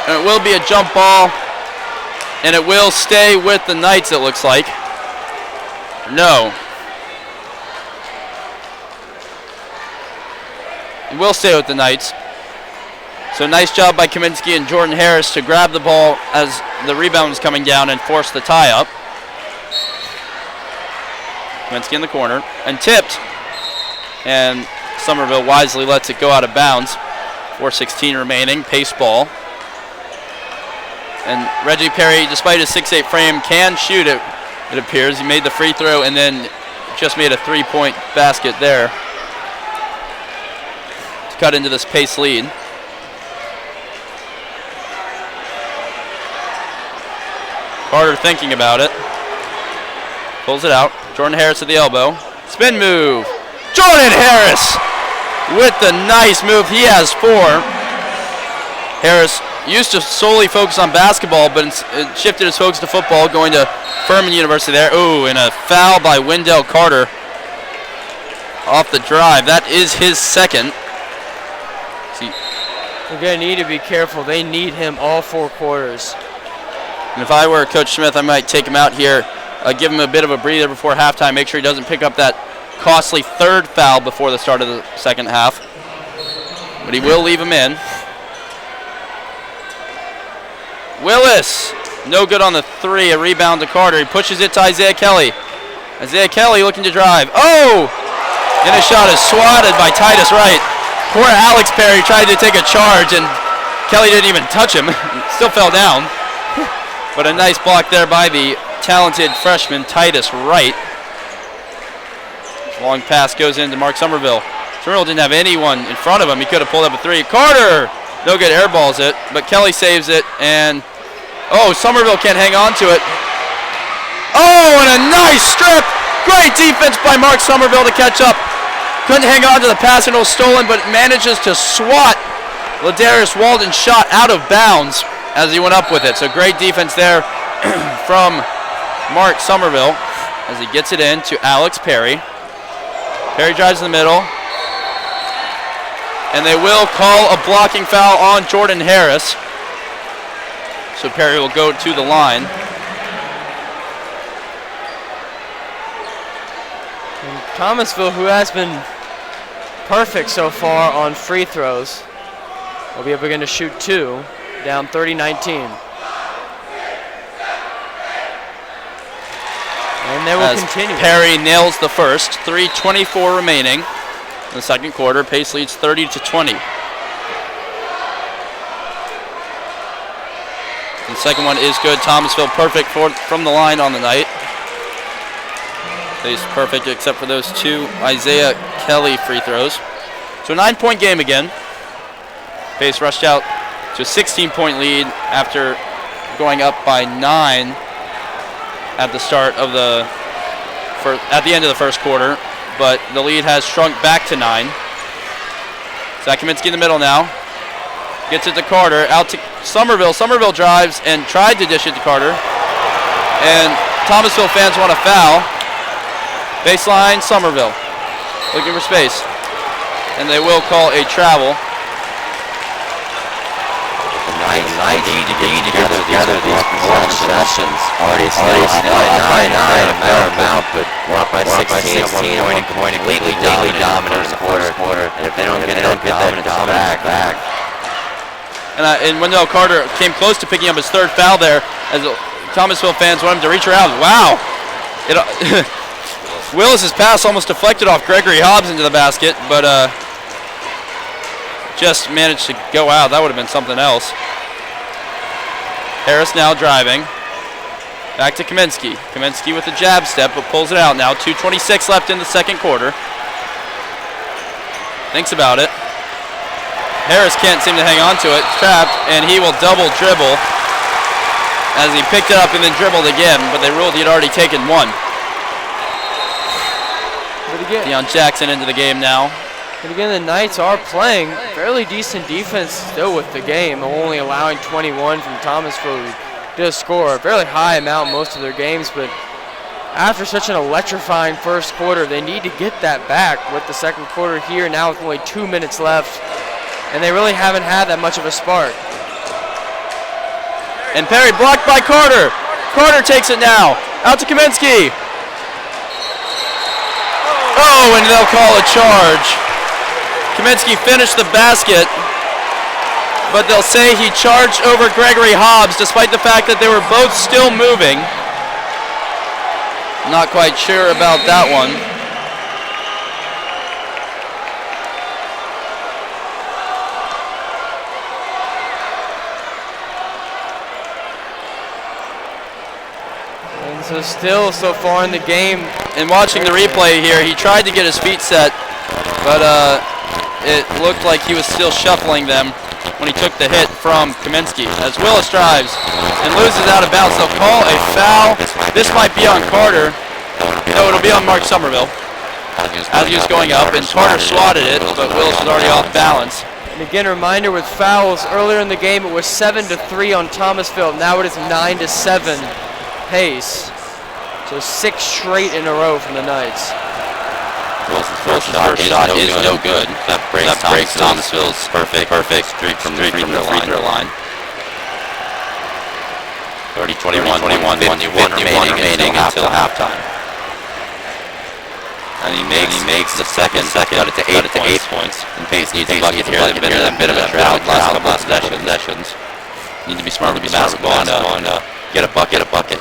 [SPEAKER 1] And it will be a jump ball, and it will stay with the Knights, it looks like. No. It will stay with the Knights. So nice job by Kaminsky and Jordan Harris to grab the ball as the rebound was coming down and force the tie-up. Kaminsky in the corner, and tipped. And Somerville wisely lets it go out of bounds. 4:16 remaining, pace ball. And Reggie Perry, despite his 6'8" frame, can shoot it, it appears. He made the free throw and then just made a three-point basket there to cut into this pace lead. Carter thinking about it. Pulls it out. Jordan Harris at the elbow. Spin move. Jordan Harris with the nice move. He has 4. Harris used to solely focus on basketball, but it shifted his focus to football, going to Furman University there. Ooh, and a foul by Wendell Carter off the drive. That is his second.
[SPEAKER 2] They're going to need to be careful. They need him all 4 quarters.
[SPEAKER 1] And if I were Coach Smith, I might take him out here, give him a bit of a breather before halftime, make sure he doesn't pick up that costly third foul before the start of the second half. But he will leave him in. Willis, no good on the 3, a rebound to Carter. He pushes it to Isaiah Kelly. Isaiah Kelly looking to drive. Oh! And his shot is swatted by Titus Wright. Poor Alex Perry tried to take a charge, and Kelly didn't even touch him. Still fell down. But a nice block there by the talented freshman Titus Wright. Long pass goes into Mark Somerville. Somerville didn't have anyone in front of him. He could have pulled up a 3. Carter! No good, airballs it, but Kelly saves it, and Somerville can't hang on to it. Oh, and a nice strip! Great defense by Mark Somerville to catch up. Couldn't hang on to the pass, and it was stolen, but manages to swat Ladarius Walden's shot out of bounds as he went up with it. So great defense there from Mark Somerville as he gets it in to Alex Perry. Perry drives in the middle. And they will call a blocking foul on Jordan Harris. So Perry will go to the line.
[SPEAKER 2] And Thomasville, who has been perfect so far on free throws. They'll be able to shoot 2, down 30-19. And they will continue.
[SPEAKER 1] Perry nails the first. 3:24 remaining in the second quarter. Pace leads 30-20. The second one is good. Thomasville perfect from the line on the night. Pace perfect except for those 2 Isaiah Kelly free throws. So a 9-point game again. Pace rushed out to a 16-point lead after going up by 9 at the start of at the end of the first quarter, but the lead has shrunk back to 9. Zach Kaminsky in the middle now. Gets it to Carter, out to Somerville. Somerville drives and tried to dish it to Carter. And Thomasville fans want a foul. Baseline, Somerville. Looking for space. And they will call a travel.
[SPEAKER 4] Nice need to get together these possessions. Already still at 9 amount, but we're up by 16 at one point, completely dominant in the first quarter. And if they don't get that dominant back.
[SPEAKER 1] And Wendell Carter came close to picking up his 3rd foul there as Thomasville fans want him to reach around. Wow! Willis's pass almost deflected off Gregory Hobbs into the basket, but just managed to go out. That would have been something else. Harris now driving. Back to Kaminsky. Kaminsky with the jab step, but pulls it out now. 2:26 left in the second quarter. Thinks about it. Harris can't seem to hang on to it. Trapped, and he will double dribble as he picked it up and then dribbled again, but they ruled he had already taken 1. Deion Jackson into the game now.
[SPEAKER 2] But again, the Knights are playing fairly decent defense still with the game, only allowing 21 from Thomasville, who does score a fairly high amount most of their games, but after such an electrifying first quarter, they need to get that back with the second quarter here now with only 2 minutes left, and they really haven't had that much of a spark.
[SPEAKER 1] And Perry blocked by Carter. Carter takes it now. Out to Kaminsky. Oh, and they'll call a charge. Kaminsky finished the basket, but they'll say he charged over Gregory Hobbs despite the fact that they were both still moving. Not quite sure about that one.
[SPEAKER 2] And so still so far in the game.
[SPEAKER 1] And watching the replay here, he tried to get his feet set, but it looked like he was still shuffling them when he took the hit from Kaminsky. As Willis drives and loses out of bounds, they'll call a foul. This might be on Carter. No, it'll be on Mark Somerville as he was going up, and Carter swatted it, but Willis was already off balance.
[SPEAKER 2] And again, a reminder with fouls, earlier in the game it was 7-3 on Thomasville. Now it is 9-7 pace. So 6 straight in a row from the Knights.
[SPEAKER 4] Wilson's first shot is no good. That breaks Thomasville's perfect streak from the free throw line. 30-21, 51 remaining until halftime. And he makes the second, cut it to 8 points. And Pace needs a bucket here. They've been in a bit of a drought last couple of possessions. Need to be smart with the basketball and get a bucket.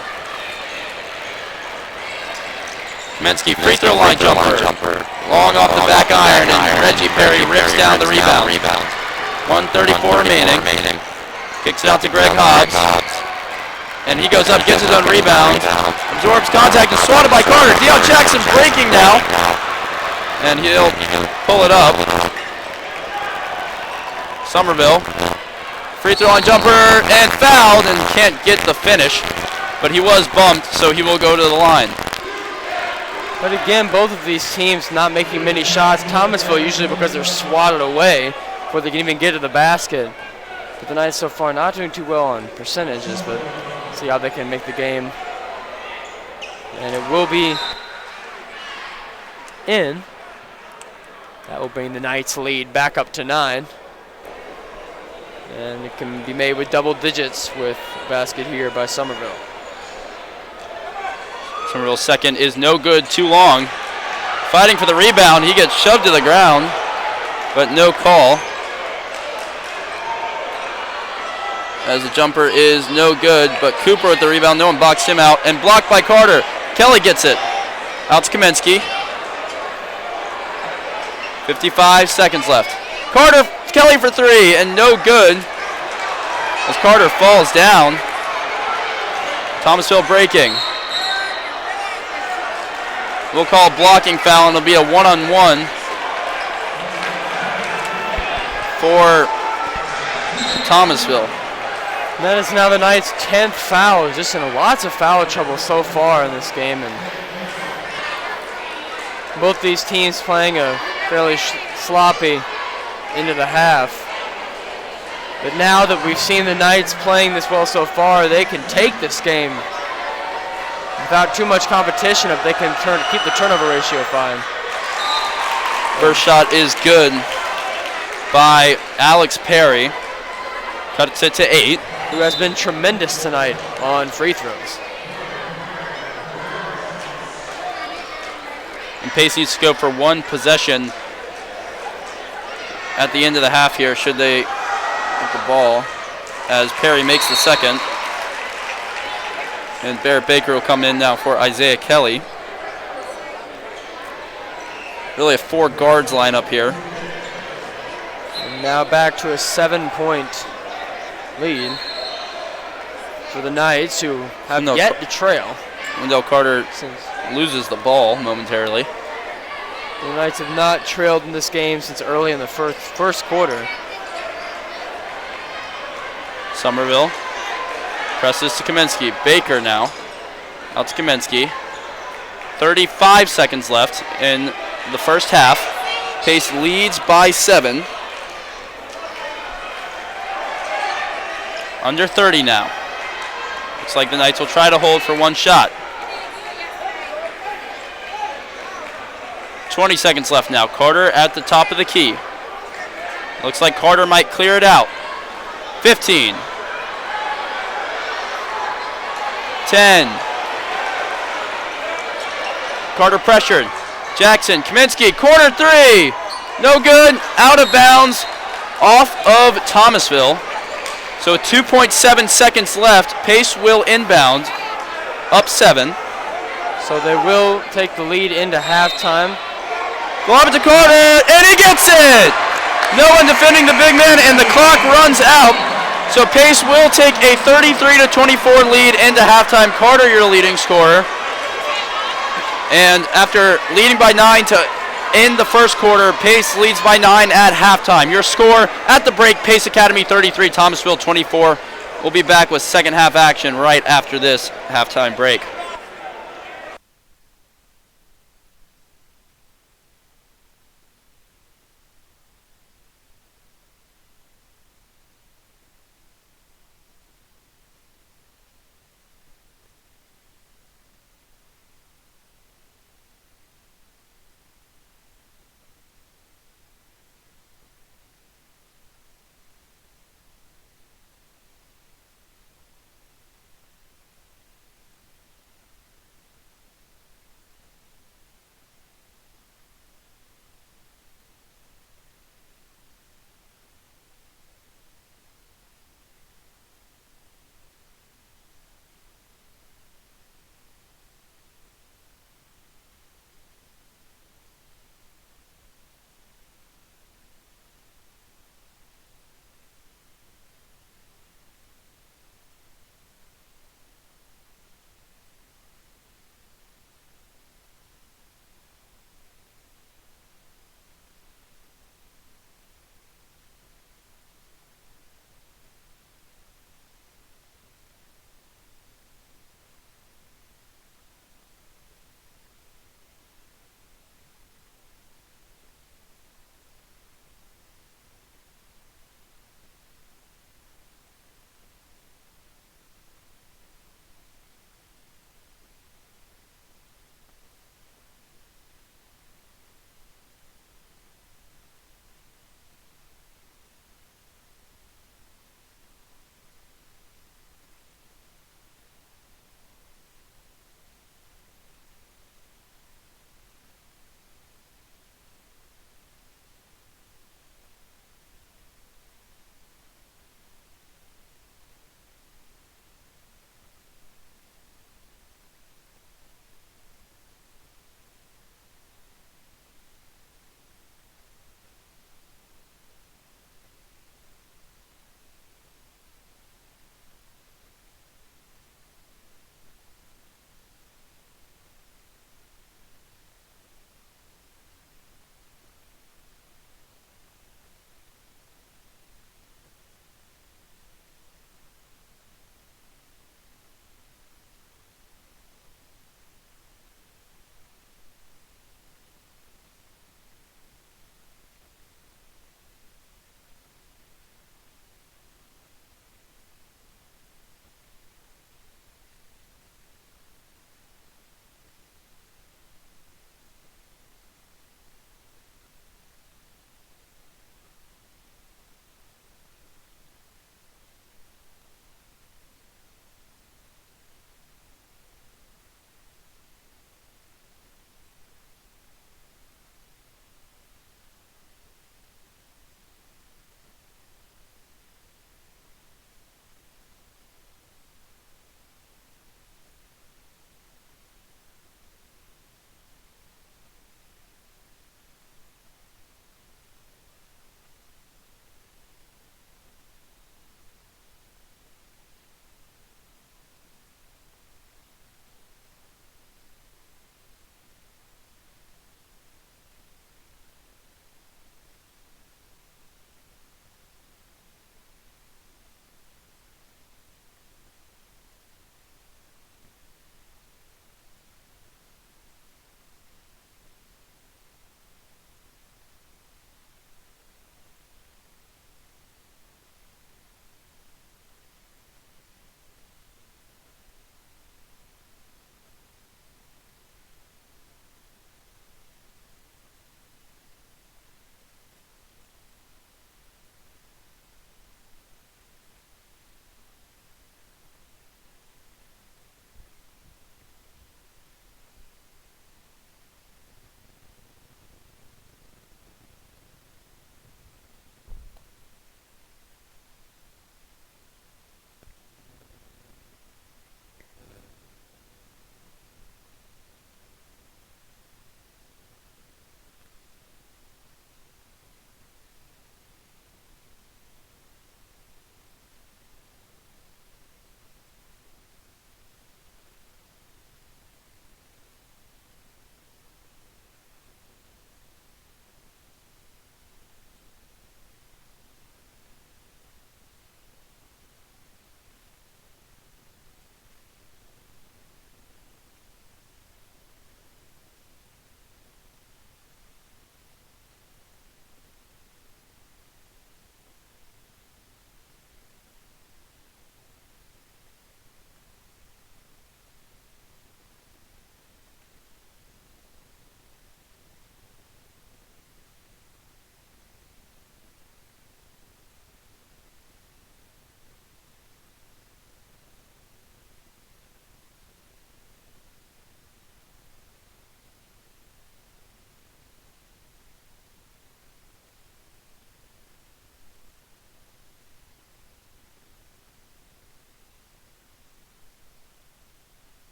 [SPEAKER 4] Kaminsky, free throw line jumper. Long off the back iron, and Reggie Perry rips down the rebound. 1:34 remaining. Kicks it out to Greg Hobbs. And he goes up, gets his own rebound. Absorbs contact and swatted by Carter. Deion Jackson breaking now. And he'll pull it up. Somerville. Free throw line jumper and fouled and can't get the finish. But he was bumped, so he will go to the line.
[SPEAKER 2] But again, both of these teams not making many shots. Thomasville usually because they're swatted away before they can even get to the basket. But the Knights so far not doing too well on percentages, but see how they can make the game. And it will be in. That will bring the Knights lead back up to 9. And it can be made with double digits with a basket here by Somerville.
[SPEAKER 1] Somerville's second is no good, too long. Fighting for the rebound, he gets shoved to the ground. but no call. As the jumper is no good, but Cooper with the rebound. No one boxed him out, and blocked by Carter. Kelly gets it. Out to Kaminsky. 55 seconds left. Carter, Kelly for three, and no good. As Carter falls down. Thomasville breaking. We'll call a blocking foul, and it'll be a one-on-one for Thomasville.
[SPEAKER 2] And that is now the Knights' 10th foul. Just in lots of foul trouble so far in this game, and both these teams playing a fairly sloppy into the half. But now that we've seen the Knights playing this well so far, they can take this game without too much competition if they can keep the turnover ratio fine.
[SPEAKER 1] First shot is good by Alex Perry. Cuts it to 8.
[SPEAKER 2] Who has been tremendous tonight on free throws.
[SPEAKER 1] And Pace needs to go for one possession at the end of the half here, should they get the ball, as Perry makes the second. And Barrett Baker will come in now for Isaiah Kelly. Really a 4 guards lineup here.
[SPEAKER 2] And now back to a 7-point lead for the Knights, who have yet to trail.
[SPEAKER 1] Wendell Carter loses the ball momentarily.
[SPEAKER 2] The Knights have not trailed in this game since early in the first quarter.
[SPEAKER 1] Somerville presses to Kaminsky. Baker now. Out to Kaminsky. 35 seconds left in the first half. Pace leads by 7. Under 30 now. Looks like the Knights will try to hold for one shot. 20 seconds left now. Carter at the top of the key. Looks like Carter might clear it out. 15. 10. Carter pressured. Jackson, Kaminsky, corner 3. No good. Out of bounds. Off of Thomasville. So 2.7 seconds left. Pace will inbound. Up 7.
[SPEAKER 2] So they will take the lead into halftime.
[SPEAKER 1] Lob it to Carter, and he gets it! No one defending the big man, and the clock runs out. So Pace will take a 33-24 lead into halftime. Carter, your leading scorer. And after leading by 9 to end the first quarter, Pace leads by 9 at halftime. Your score at the break, Pace Academy 33, Thomasville 24. We'll be back with second half action right after this halftime break.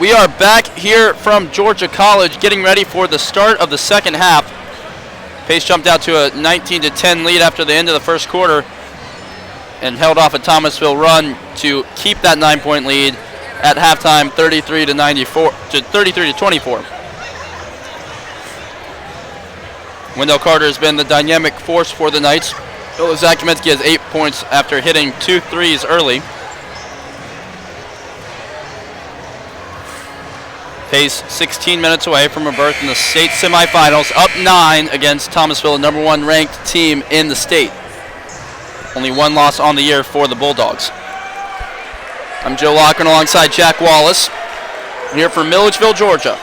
[SPEAKER 1] We are back here from Georgia College getting ready for the start of the second half. Pace jumped out to a 19-10 lead after the end of the first quarter and held off a Thomasville run to keep that 9-point lead at halftime, 33-24. Wendell Carter has been the dynamic force for the Knights. Zach Kaminsky has 8 points after hitting 2 threes early. Pace 16 minutes away from a berth in the state semifinals, up 9 against Thomasville, the #1 ranked team in the state. Only 1 loss on the year for the Bulldogs. I'm Joe Locken alongside Jack Wallace, here from Milledgeville, Georgia.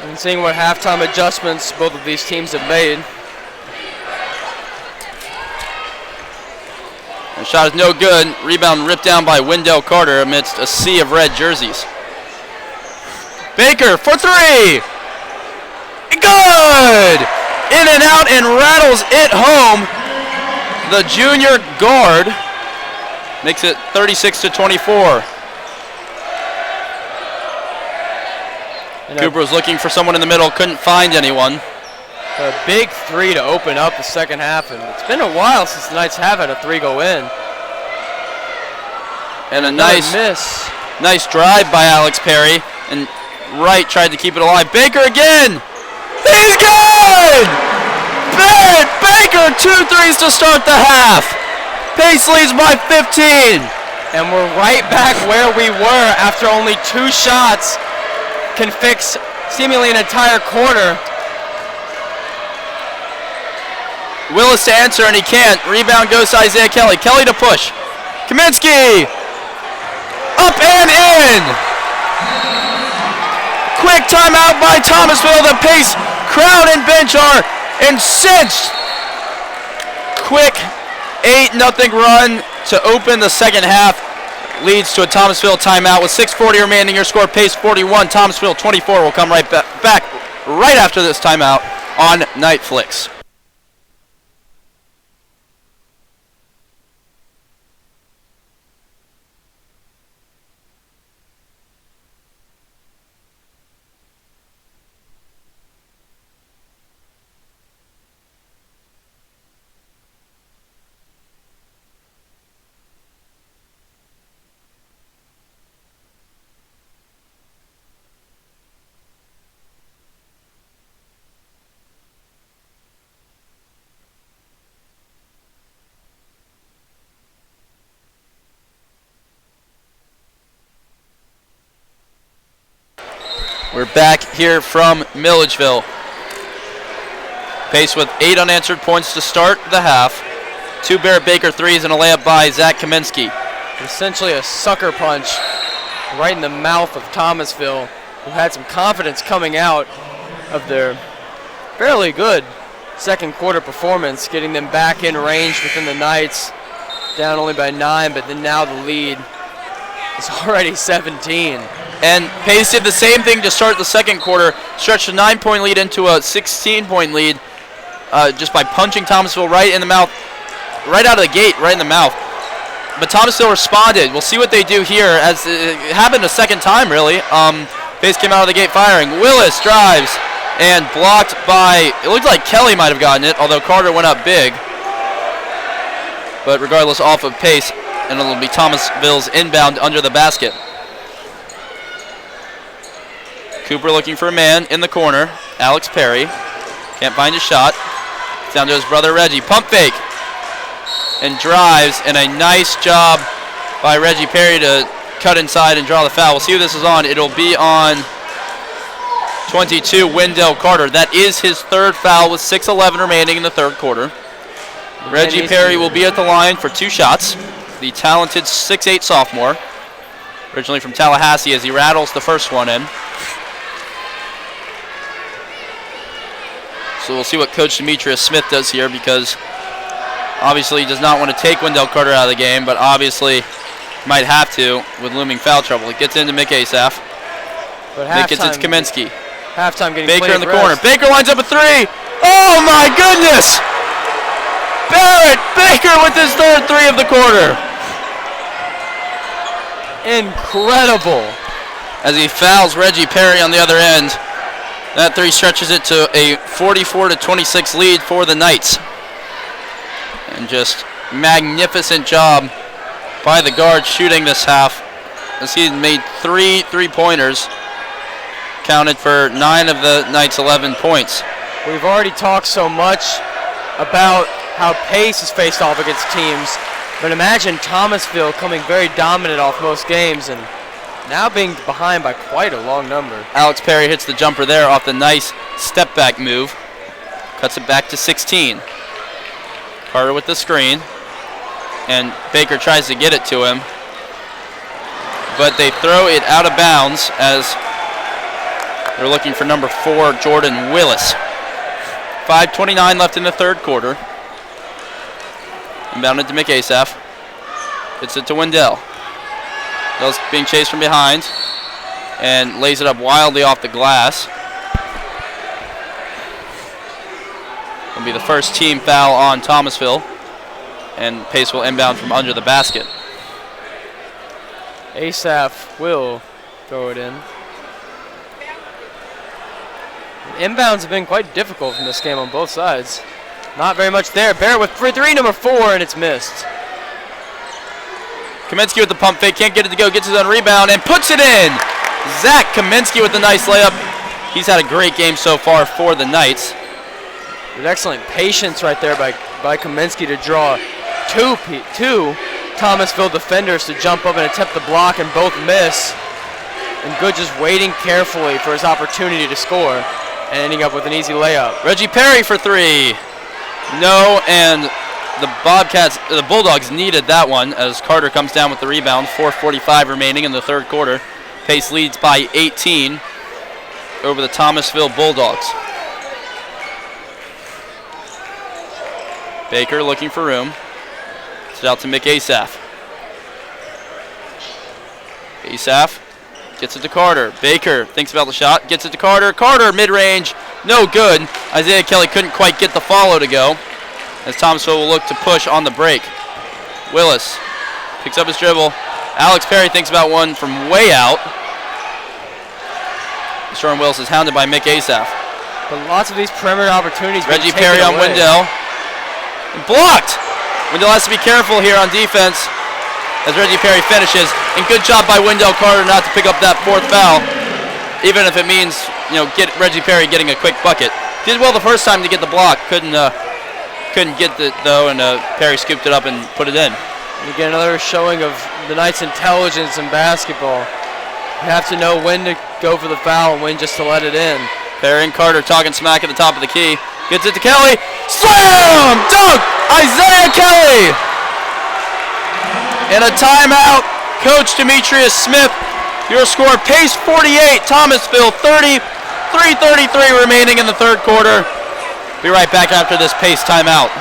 [SPEAKER 2] And seeing what halftime adjustments both of these teams have made.
[SPEAKER 1] The shot is no good. Rebound ripped down by Wendell Carter amidst a sea of red jerseys. Baker for 3. Good! In and out and rattles it home. The junior guard makes it 36-24. Cooper was looking for someone in the middle, couldn't find anyone.
[SPEAKER 2] A big 3 to open up the second half, and it's been a while since the Knights have had a 3 go in.
[SPEAKER 1] And a nice drive by Alex Perry, and Wright tried to keep it alive. Baker again! He's good! Barrett Baker, 2 threes to start the half. Pace leads by 15.
[SPEAKER 2] And we're right back where we were after only 2 shots can fix seemingly an entire quarter.
[SPEAKER 1] Willis to answer, and he can't. Rebound goes to Isaiah Kelly. Kelly to push. Kaminsky! Up and in! Quick timeout by Thomasville. The Pace crowd and bench are incensed. Quick 8-0 run to open the second half. Leads to a Thomasville timeout with 6:40 remaining. Your score, Pace 41, Thomasville 24. Will come right back right after this timeout on Nightflix. We're back here from Milledgeville. Pace with 8 unanswered points to start the half. 2 Barrett Baker threes and a layup by Zach Kaminsky.
[SPEAKER 2] Essentially a sucker punch right in the mouth of Thomasville, who had some confidence coming out of their fairly good second quarter performance, getting them back in range within the Knights, down only by 9, but then now the lead is already 17.
[SPEAKER 1] And Pace did the same thing to start the second quarter, stretched a 9-point lead into a 16-point lead just by punching Thomasville right in the mouth, right out of the gate, right in the mouth. But Thomasville responded. We'll see what they do here, as it happened a second time, really. Pace came out of the gate firing. Willis drives and blocked by, it looked like Kelly might have gotten it, although Carter went up big. But regardless, off of Pace, and it'll be Thomasville's inbound under the basket. Cooper looking for a man in the corner. Alex Perry can't find a shot. It's down to his brother Reggie. Pump fake and drives, and a nice job by Reggie Perry to cut inside and draw the foul. We'll see who this is on. It'll be on 22, Wendell Carter. That is his 3rd foul with 6:11 remaining in the 3rd quarter. Reggie Perry will be at the line for 2 shots. The talented 6'8 sophomore, originally from Tallahassee, as he rattles the first one in. So we'll see what Coach Demetrius Smith does here, because obviously he does not want to take Wendell Carter out of the game, but obviously might have to with looming foul trouble. It gets into Mick Asaf.
[SPEAKER 2] But
[SPEAKER 1] Mick gets into Kaminsky.
[SPEAKER 2] Halftime getting
[SPEAKER 1] Baker in the
[SPEAKER 2] rest.
[SPEAKER 1] corner. Baker lines up a 3. Oh my goodness! Barrett Baker with his 3rd 3 of the quarter.
[SPEAKER 2] Incredible.
[SPEAKER 1] As he fouls Reggie Perry on the other end. That three stretches it to a 44-26 lead for the Knights. And just magnificent job by the guard shooting this half, as he made 3 3-pointers, counted for 9 of the Knights' 11 points.
[SPEAKER 2] We've already talked so much about how pace is faced off against teams, but imagine Thomasville coming very dominant off most games and now being behind by quite a long number.
[SPEAKER 1] Alex Perry hits the jumper there off the nice step back move. Cuts it back to 16. Carter with the screen. And Baker tries to get it to him. But they throw it out of bounds as they're looking for number 4, Jordan Willis. 5:29 left in the third quarter. Inbounded to McAsaph. Gets it to Wendell. Wendell's being chased from behind and lays it up wildly off the glass. It'll be the first team foul on Thomasville, and Pace will inbound from under the basket.
[SPEAKER 2] Asaph will throw it in. Inbounds have been quite difficult in this game on both sides. Not very much there. Barrett with free three, number 4, and it's missed.
[SPEAKER 1] Kaminsky with the pump fake, can't get it to go, gets his own rebound, and puts it in! Zach Kaminsky with a nice layup. He's had a great game so far for the Knights.
[SPEAKER 2] There's excellent patience right there by Kaminsky to draw two Thomasville defenders to jump up and attempt the block, and both miss. And Good just waiting carefully for his opportunity to score and ending up with an easy layup.
[SPEAKER 1] Reggie Perry for 3. No, and the Bulldogs needed that one as Carter comes down with the rebound. 4:45 remaining in the third quarter. Pace leads by 18 over the Thomasville Bulldogs. Baker looking for room. It's out to McAsaph. Asaph gets it to Carter. Baker thinks about the shot, gets it to Carter. Carter mid-range, no good. Isaiah Kelly couldn't quite get the follow to go, as Thomasville will look to push on the break. Willis picks up his dribble. Alex Perry thinks about one from way out. Sean Willis is hounded by McAsaph.
[SPEAKER 2] But lots of these perimeter opportunities.
[SPEAKER 1] Reggie Perry on Wendell. And blocked! Wendell has to be careful here on defense as Reggie Perry finishes. And good job by Wendell Carter not to pick up that 4th foul, even if it means, get Reggie Perry getting a quick bucket. Did well the first time to get the block. Couldn't get it though, and Perry scooped it up and put it in.
[SPEAKER 2] And you get another showing of the Knights' intelligence in basketball. You have to know when to go for the foul and when just to let it in.
[SPEAKER 1] Perry and Carter talking smack at the top of the key. Gets it to Kelly. Slam! Dunk! Isaiah Kelly! And a timeout. Coach Demetrius Smith. Your score, Pace 48, Thomasville 30. 3:33 remaining in the third quarter. Be right back after this Pace timeout.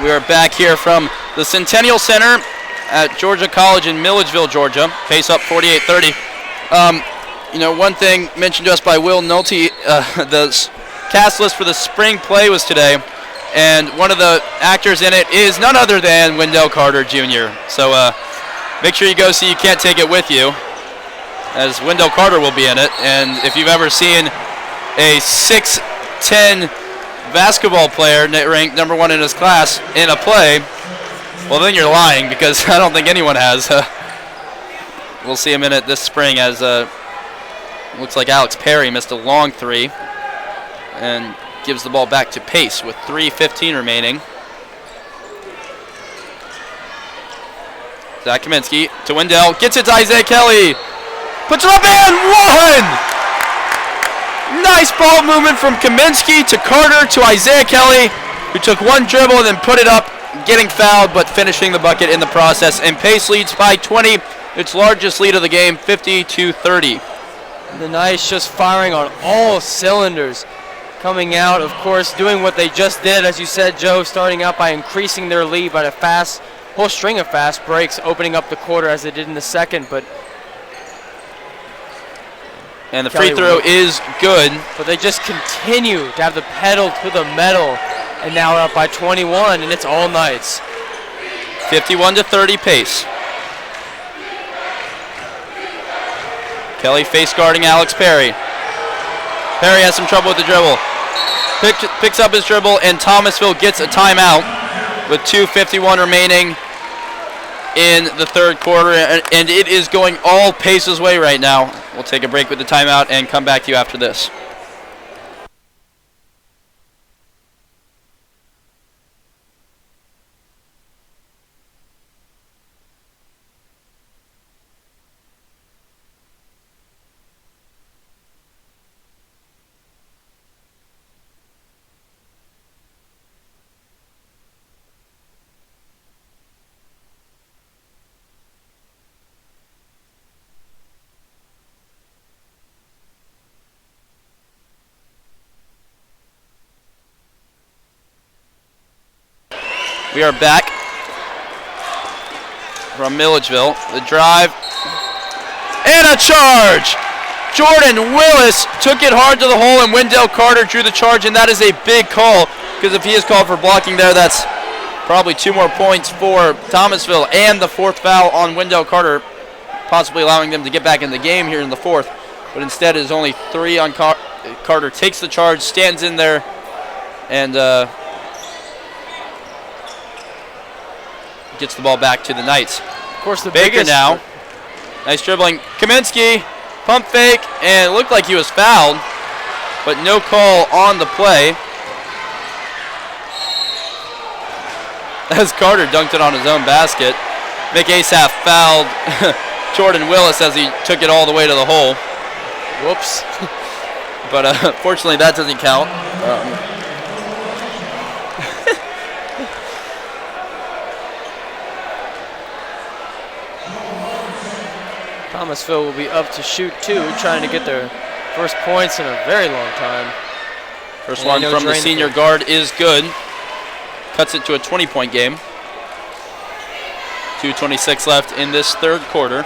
[SPEAKER 1] We are back here from the Centennial Center at Georgia College in Milledgeville, Georgia. Pace up 48-30. One thing mentioned to us by Will Nolte, the cast list for the spring play was today, and one of the actors in it is none other than Wendell Carter Jr. So make sure you go see You Can't Take It With You, as Wendell Carter will be in it. And if you've ever seen a 6'10" basketball player ranked number 1 in his class in a play, well then you're lying, because I don't think anyone has. We'll see him in it this spring as Looks like Alex Perry missed a long three and gives the ball back to Pace with 3:15 remaining. Zach Kaminsky to Wendell, gets it to Isaiah Kelly, puts it up and one! Nice ball movement from Kaminsky to Carter to Isaiah Kelly, who took one dribble and then put it up, getting fouled but finishing the bucket in the process. And Pace leads by 20, its largest lead of the game, 50-30.
[SPEAKER 2] The Knights just firing on all cylinders. Coming out, of course, doing what they just did, as you said, Joe, starting out by increasing their lead by a whole string of fast breaks, opening up the quarter as they did in the second.
[SPEAKER 1] And the free throw is good.
[SPEAKER 2] But they just continue to have the pedal to the metal, and now we're up by 21, and it's all Knights.
[SPEAKER 1] 51-30 Pace. Kelly face guarding Alex Perry. Perry has some trouble with the dribble. Picks up his dribble, and Thomasville gets a timeout with 2:51 remaining in the third quarter, and it is going all Pace's way right now. We'll take a break with the timeout and come back to you after this. We are back from Milledgeville. The drive and a charge. Jordan Willis took it hard to the hole, and Wendell Carter drew the charge, and that is a big call, because if he is called for blocking there, that's probably 2 more points for Thomasville and the 4th foul on Wendell Carter, possibly allowing them to get back in the game here in the 4th. But instead, it is only 3 on Carter. Takes the charge, stands in there, and gets the ball back to the Knights.
[SPEAKER 2] Of course, the
[SPEAKER 1] Baker
[SPEAKER 2] biggest
[SPEAKER 1] now. Nice dribbling. Kaminsky, pump fake, and it looked like he was fouled, but no call on the play, as Carter dunked it on his own basket. Mick Asaf fouled Jordan Willis as he took it all the way to the hole.
[SPEAKER 2] Whoops.
[SPEAKER 1] But fortunately, that doesn't count.
[SPEAKER 2] Thomasville will be up to shoot 2, trying to get their first points in a very long time.
[SPEAKER 1] First one from the senior guard is good. Cuts it to a 20-point game. 2:26 left in this third quarter.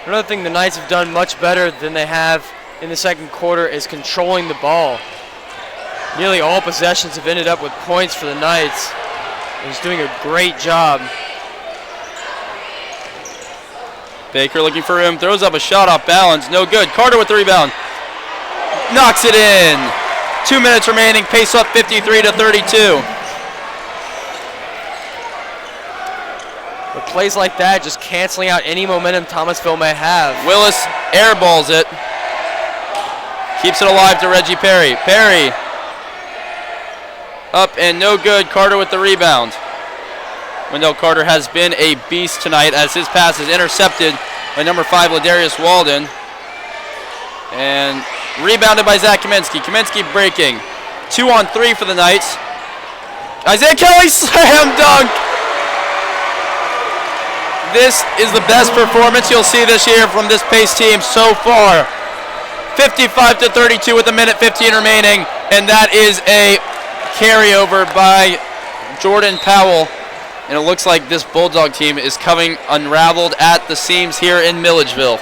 [SPEAKER 2] Another thing the Knights have done much better than they have in the second quarter is controlling the ball. Nearly all possessions have ended up with points for the Knights. He's doing a great job.
[SPEAKER 1] Baker looking for him, throws up a shot off balance, no good. Carter with the rebound, knocks it in. 2 minutes remaining, Pace up 53-32.
[SPEAKER 2] But plays like that just canceling out any momentum Thomasville may have.
[SPEAKER 1] Willis airballs it. Keeps it alive to Reggie Perry. Perry up and no good. Carter with the rebound. Wendell Carter has been a beast tonight as his pass is intercepted by number 5, Ladarius Walden. And rebounded by Zach Kaminsky. Kaminsky breaking. 2 on 3 for the Knights. Isaiah Kelly slam dunk. This is the best performance you'll see this year from this Pace team so far. 55-32 with 1:15 remaining, and that is a carryover by Jordan Powell. And it looks like this Bulldog team is coming unraveled at the seams here in Milledgeville.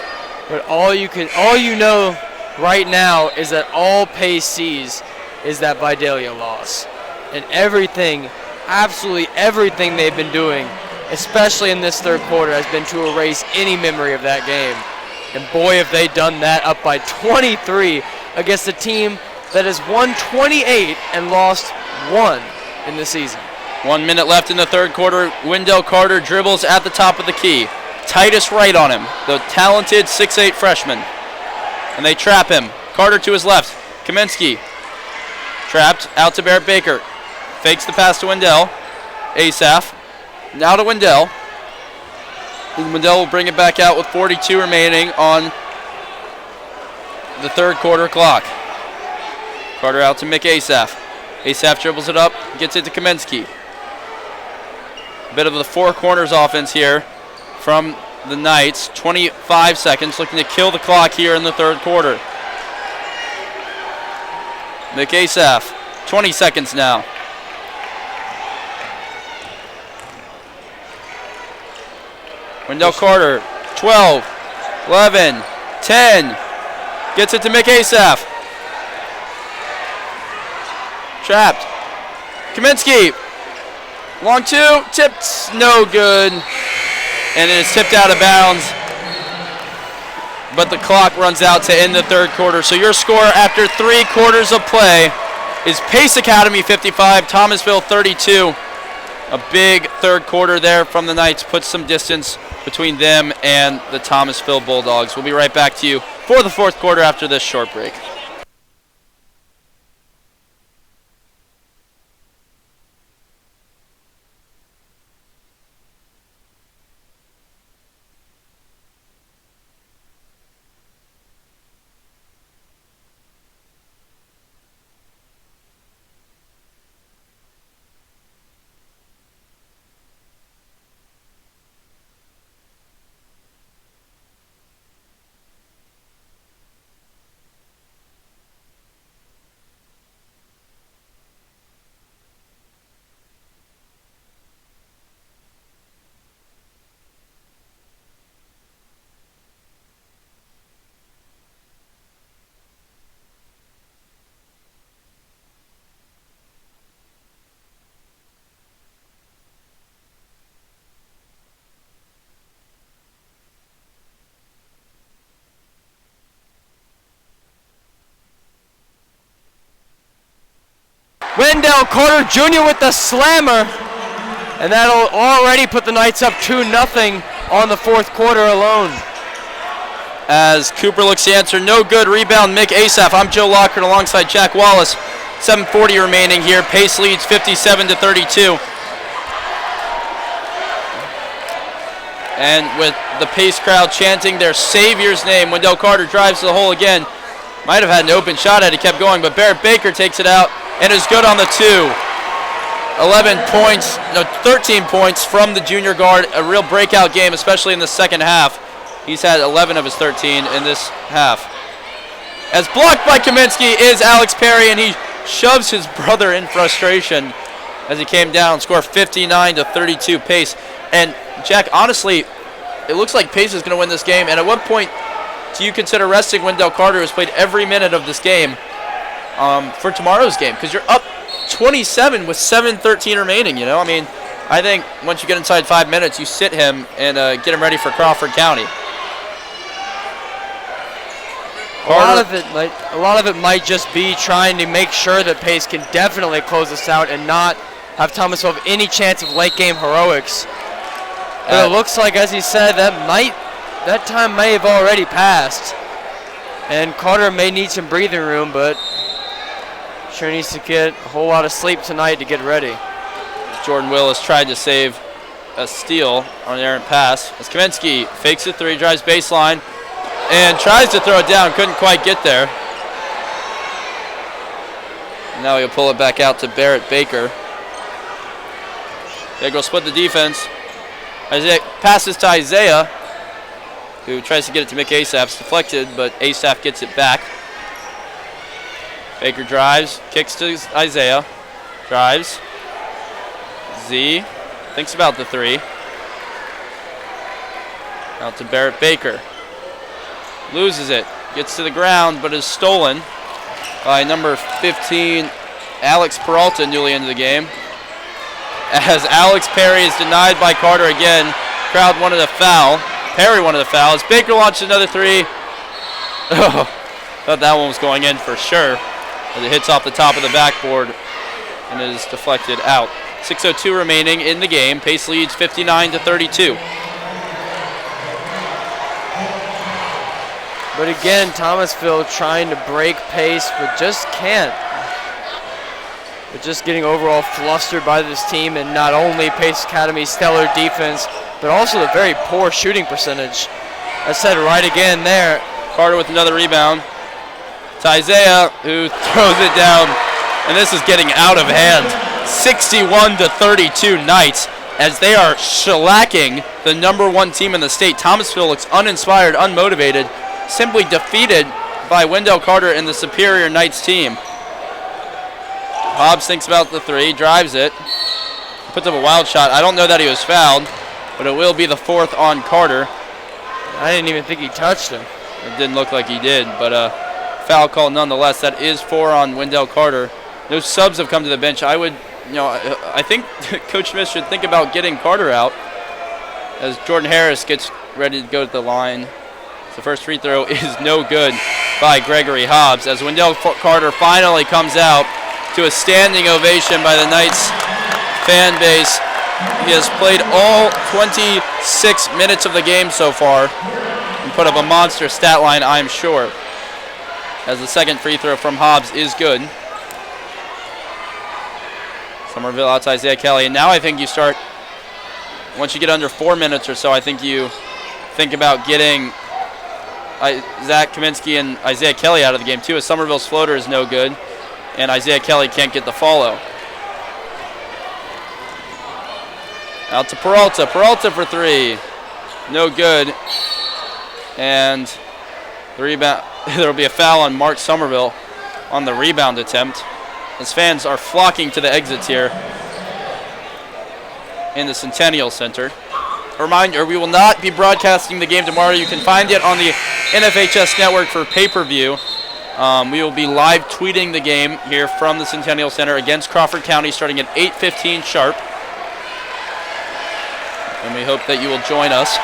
[SPEAKER 2] But all you know right now is that all Pace sees is that Vidalia loss. And everything, absolutely everything they've been doing, especially in this third quarter, has been to erase any memory of that game. And boy, have they done that, up by 23 against a team that has won 28 and lost 1 in the season.
[SPEAKER 1] 1 minute left in the third quarter. Wendell Carter dribbles at the top of the key. Titus Wright on him, the talented 6'8 freshman. And they trap him. Carter to his left. Kaminsky trapped out to Barrett Baker. Fakes the pass to Wendell. Asaph. Now to Wendell. And Wendell will bring it back out with 42 remaining on the third quarter clock. Carter out to Mick Asaph. Asaph dribbles it up, gets it to Kaminsky. Bit of the four corners offense here from the Knights. 25 seconds, looking to kill the clock here in the third quarter. Mick Asaph, 20 seconds now. Wendell Carter, 12, 11, 10. Gets it to Mick Asaph. Trapped. Kaminsky. Long two. Tipped. No good. And it is tipped out of bounds. But the clock runs out to end the third quarter. So your score after 3 quarters of play is Pace Academy 55, Thomasville 32. A big third quarter there from the Knights puts some distance between them and the Thomasville Bulldogs. We'll be right back to you for the fourth quarter after this short break.
[SPEAKER 2] Wendell Carter Jr. with the slammer. And that'll already put the Knights up 2-0 on the fourth quarter alone.
[SPEAKER 1] As Cooper looks to answer, no good. Rebound, Mick Asaph. I'm Joe Lockhart alongside Jack Wallace. 7:40 remaining here. Pace leads 57-32. And with the Pace crowd chanting their savior's name, Wendell Carter drives to the hole again. Might have had an open shot had he kept going, but Barrett Baker takes it out and is good on the 2. 13 points from the junior guard. A real breakout game, especially in the second half. He's had 11 of his 13 in this half. As blocked by Kaminsky is Alex Perry, and he shoves his brother in frustration as he came down. Score 59-32 Pace. And Jack, honestly, it looks like Pace is going to win this game. And at what point do you consider resting Wendell Carter, who's played every minute of this game, for tomorrow's game? Because you're up 27 with 7:13 remaining, you know? I mean, I think once you get inside 5 minutes, you sit him and get him ready for Crawford County.
[SPEAKER 2] A lot of it might just be trying to make sure that Pace can definitely close this out and not have Thomasville have any chance of late game heroics. But it looks like, as he said, that time may have already passed. And Carter may need some breathing room, but sure needs to get a whole lot of sleep tonight to get ready.
[SPEAKER 1] Jordan Willis tried to save a steal on an errant pass. As Kaminsky fakes a 3, drives baseline, and tries to throw it down, couldn't quite get there. Now he'll pull it back out to Barrett Baker. They go split the defense. Isaiah passes to Isaiah, who tries to get it to Mick Asaph. It's deflected, but Asaph gets it back. Baker drives, kicks to Isaiah, drives. Z thinks about the 3. Out to Barrett Baker. Loses it, gets to the ground, but is stolen by number 15, Alex Peralta, newly into the game. As Alex Perry is denied by Carter again. Crowd wanted a foul. Perry one of the fouls. Baker launched another three. Oh, thought that one was going in for sure. As it hits off the top of the backboard and is deflected out. 6:02 remaining in the game. Pace leads 59-32.
[SPEAKER 2] But again, Thomasville trying to break pace, but just can't. But just getting overall flustered by this team, and not only Pace Academy's stellar defense, but also the very poor shooting percentage. I said right again there.
[SPEAKER 1] Carter with another rebound. It's Isaiah who throws it down, and this is getting out of hand. 61-32 Knights, as they are shellacking the #1 team in the state. Thomasville looks uninspired, unmotivated, simply defeated by Wendell Carter and the superior Knights team. Hobbs thinks about the three, drives it, puts up a wild shot. I don't know that he was fouled, but it will be the 4th on Carter.
[SPEAKER 2] I didn't even think he touched him.
[SPEAKER 1] It didn't look like he did, but foul call nonetheless. That is 4 on Wendell Carter. No subs have come to the bench. I think Coach Smith should think about getting Carter out as Jordan Harris gets ready to go to the line. The first free throw is no good by Gregory Hobbs as Wendell Carter finally comes out to a standing ovation by the Knights fan base. He has played all 26 minutes of the game so far and put up a monster stat line, I'm sure, as the second free throw from Hobbs is good. Somerville out to Isaiah Kelly, and now I think you start, once you get under 4 minutes or so, I think you think about getting Zach Kaminsky and Isaiah Kelly out of the game too, as Somerville's floater is no good, and Isaiah Kelly can't get the follow. Out to Peralta. Peralta for 3. No good. And the rebound. There will be a foul on Mark Somerville on the rebound attempt, as fans are flocking to the exits here in the Centennial Center. A reminder, we will not be broadcasting the game tomorrow. You can find it on the NFHS network for pay-per-view. We will be live tweeting the game here from the Centennial Center against Crawford County starting at 8:15 sharp. And we hope that you will join us.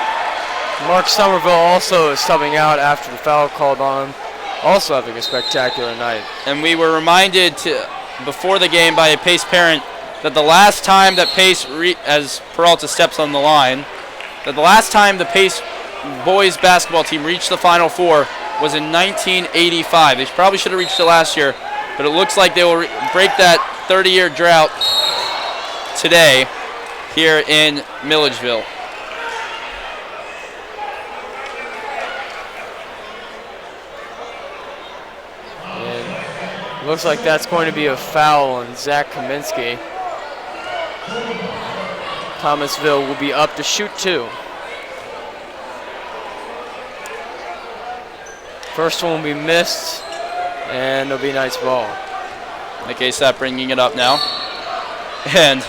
[SPEAKER 2] Mark Somerville also is subbing out after the foul called on him, also having a spectacular night.
[SPEAKER 1] And we were reminded before the game by a Pace parent that the last time that Pace, as Peralta steps on the line, that the last time the Pace boys basketball team reached the Final Four was in 1985. They probably should have reached it last year, but it looks like they will break that 30-year drought today here in Milledgeville.
[SPEAKER 2] And looks like that's going to be a foul on Zach Kaminsky. Thomasville will be up to shoot 2. First one will be missed, and it'll be Knights ball.
[SPEAKER 1] Mick ASAP bringing it up now. And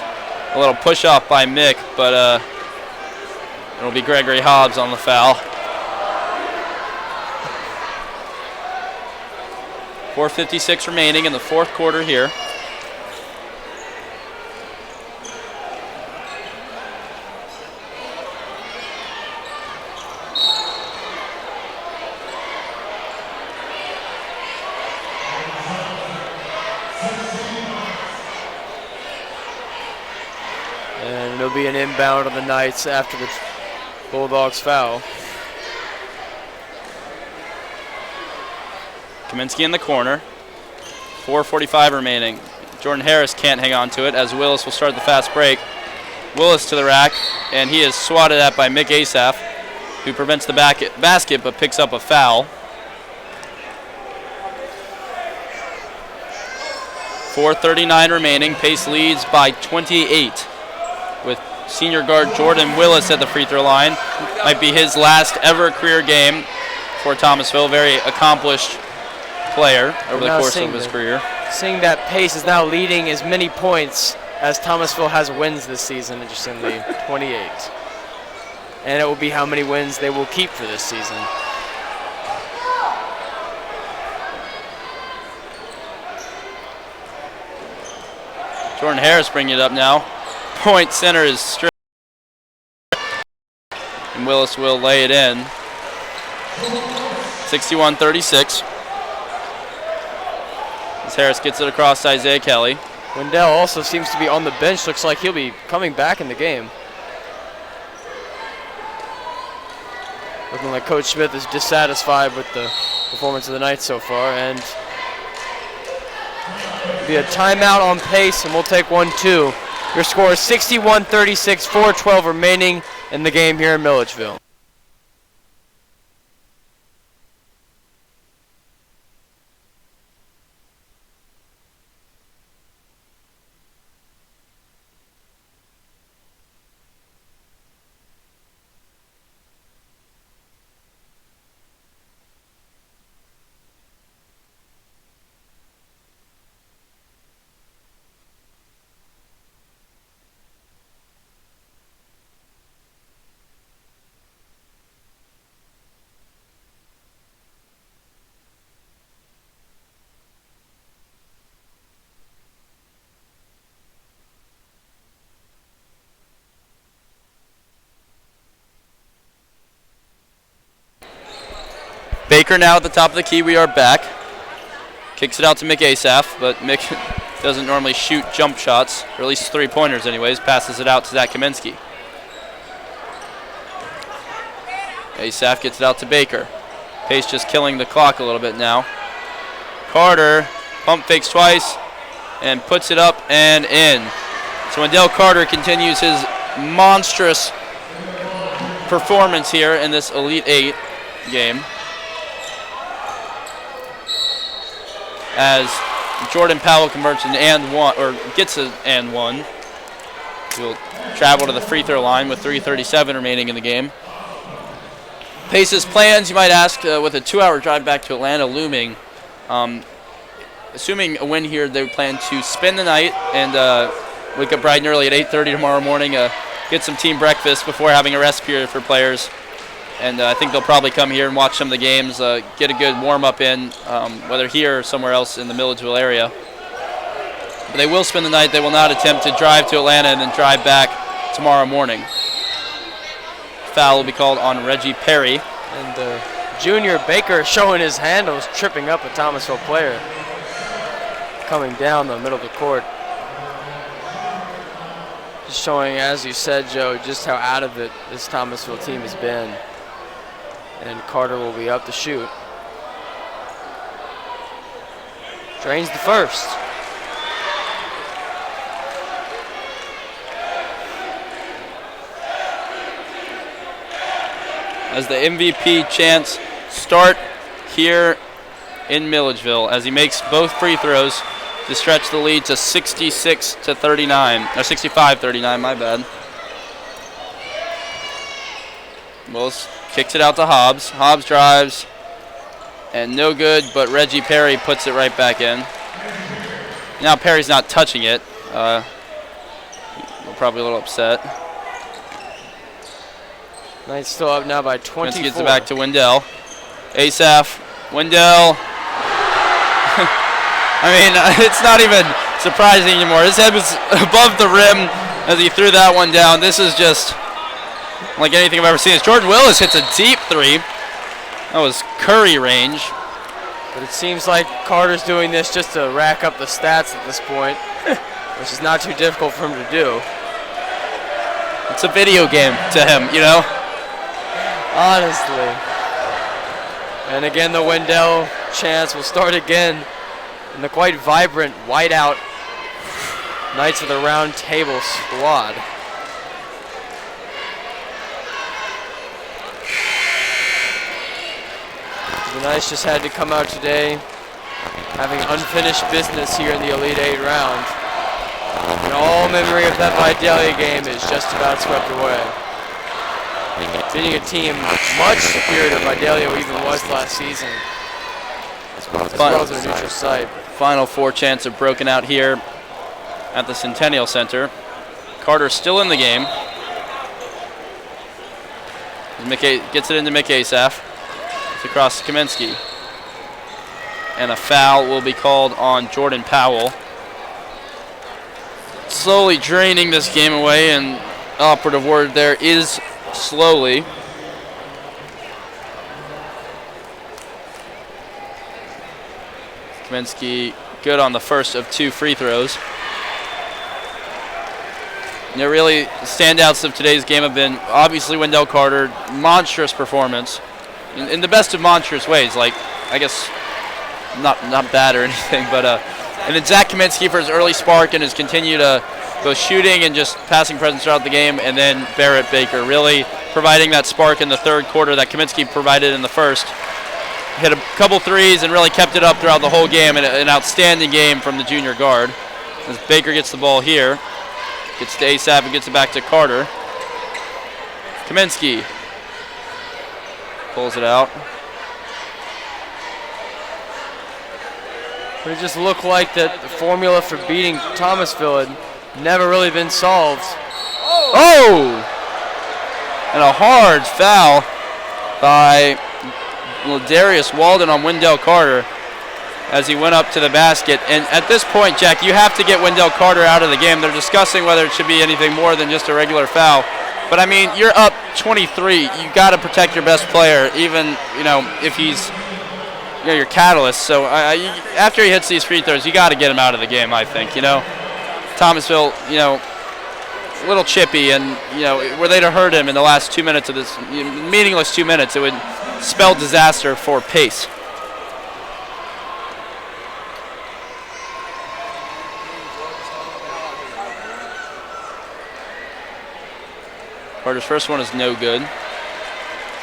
[SPEAKER 1] a little push off by Mick, but it'll be Gregory Hobbs on the foul. 4:56 remaining in the 4th quarter here.
[SPEAKER 2] And it'll be an inbound on the Knights after the Bulldogs foul.
[SPEAKER 1] Kaminsky in the corner. 4:45 remaining. Jordan Harris can't hang on to it as Willis will start the fast break. Willis to the rack, and he is swatted at by Mick Asaf, who prevents the basket but picks up a foul. 4:39 remaining. Pace leads by 28 with senior guard Jordan Willis at the free throw line. Might be his last ever career game for Thomasville. Very accomplished player over the course of his career.
[SPEAKER 2] Seeing that Pace is now leading as many points as Thomasville has wins this season, interestingly, 28. And it will be how many wins they will keep for this season.
[SPEAKER 1] Jordan Harris bringing it up now. Point center is straight. And Willis will lay it in. 61-36. As Harris gets it across to Isaiah Kelly.
[SPEAKER 2] Wendell also seems to be on the bench. Looks like he'll be coming back in the game. Looking like Coach Smith is dissatisfied with the performance of the night so far. And it'll be a timeout on pace, and we'll take 1-2. Your score is 61-36, 4:12 remaining in the game here in Milledgeville.
[SPEAKER 1] Baker now at the top of the key. We are back. Kicks it out to Mick Asaph, but Mick doesn't normally shoot jump shots, or at least three-pointers anyways. Passes it out to Zach Kaminsky. Asaph gets it out to Baker. Pace just killing the clock a little bit now. Carter pump fakes twice and puts it up and in. So Wendell Carter continues his monstrous performance here in this Elite Eight game, as Jordan Powell converts an and one, or gets an and one. He'll travel to the free throw line with 3:37 remaining in the game. Pace's plans, you might ask, with a 2-hour drive back to Atlanta looming. Assuming a win here, they plan to spend the night and wake up bright and early at 8:30 tomorrow morning, get some team breakfast before having a rest period for players. And I think they'll probably come here and watch some of the games, get a good warm-up in, whether here or somewhere else in the Milledgeville area. But they will spend the night. They will not attempt to drive to Atlanta and then drive back tomorrow morning. Foul will be called on Reggie Perry.
[SPEAKER 2] And junior Baker showing his handles, tripping up a Thomasville player coming down the middle of the court. Just showing, as you said, Joe, just how out of it this Thomasville team has been. And Carter will be up to shoot. Drains the first.
[SPEAKER 1] As the MVP chants start here in Milledgeville, as he makes both free throws to stretch the lead to 66-39, or 65-39, my bad. Willis kicks it out to Hobbs. Hobbs drives, and no good, but Reggie Perry puts it right back in. Now Perry's not touching it. We're probably a little upset.
[SPEAKER 2] Knight's still up now by 24.
[SPEAKER 1] Gets it back to Wendell. Asaph, Wendell. I mean, it's not even surprising anymore. His head was above the rim as he threw that one down. This is just like anything I've ever seen. As Jordan Willis hits a deep three. That was Curry range.
[SPEAKER 2] But it seems like Carter's doing this just to rack up the stats at this point, which is not too difficult for him to do.
[SPEAKER 1] It's a video game to him, you know?
[SPEAKER 2] Honestly. And again, the Wendell chance will start again in the quite vibrant whiteout Knights of the Round Table squad. The Knights just had to come out today having unfinished business here in the Elite Eight round. And all memory of that Vidalia game is just about swept away. Beating a team much superior to Vidalia even was last season, as well as a neutral site.
[SPEAKER 1] Final four chants have broken out here at the Centennial Center. Carter still in the game. Gets it into Mick Asaph. It's across to Kaminsky. And a foul will be called on Jordan Powell. Slowly draining this game away, and operative word there is slowly. Kaminsky good on the first of 2 free throws. Really, standouts of today's game have been obviously Wendell Carter, monstrous performance in the best of monstrous ways. Like, I guess not bad or anything, but and then Zach Kaminsky for his early spark and his continued both shooting and just passing presence throughout the game, and then Barrett Baker really providing that spark in the third quarter that Kaminsky provided in the first. Hit a couple threes and really kept it up throughout the whole game, and an outstanding game from the junior guard. As Baker gets the ball here, gets to ASAP and gets it back to Carter. Kaminsky pulls it out.
[SPEAKER 2] But it just looked like that the formula for beating Thomasville had never really been solved.
[SPEAKER 1] Oh! And a hard foul by Darius Walden on Wendell Carter as he went up to the basket. And at this point, Jack, you have to get Wendell Carter out of the game. They're discussing whether it should be anything more than just a regular foul. But I mean, you're up 23. You got to protect your best player, even if he's your catalyst. So after he hits these free throws, you got to get him out of the game. I think Thomasville, a little chippy, and were they to hurt him in the last 2 minutes of this meaningless 2 minutes, it would spell disaster for pace. Carter's first one is no good.
[SPEAKER 2] This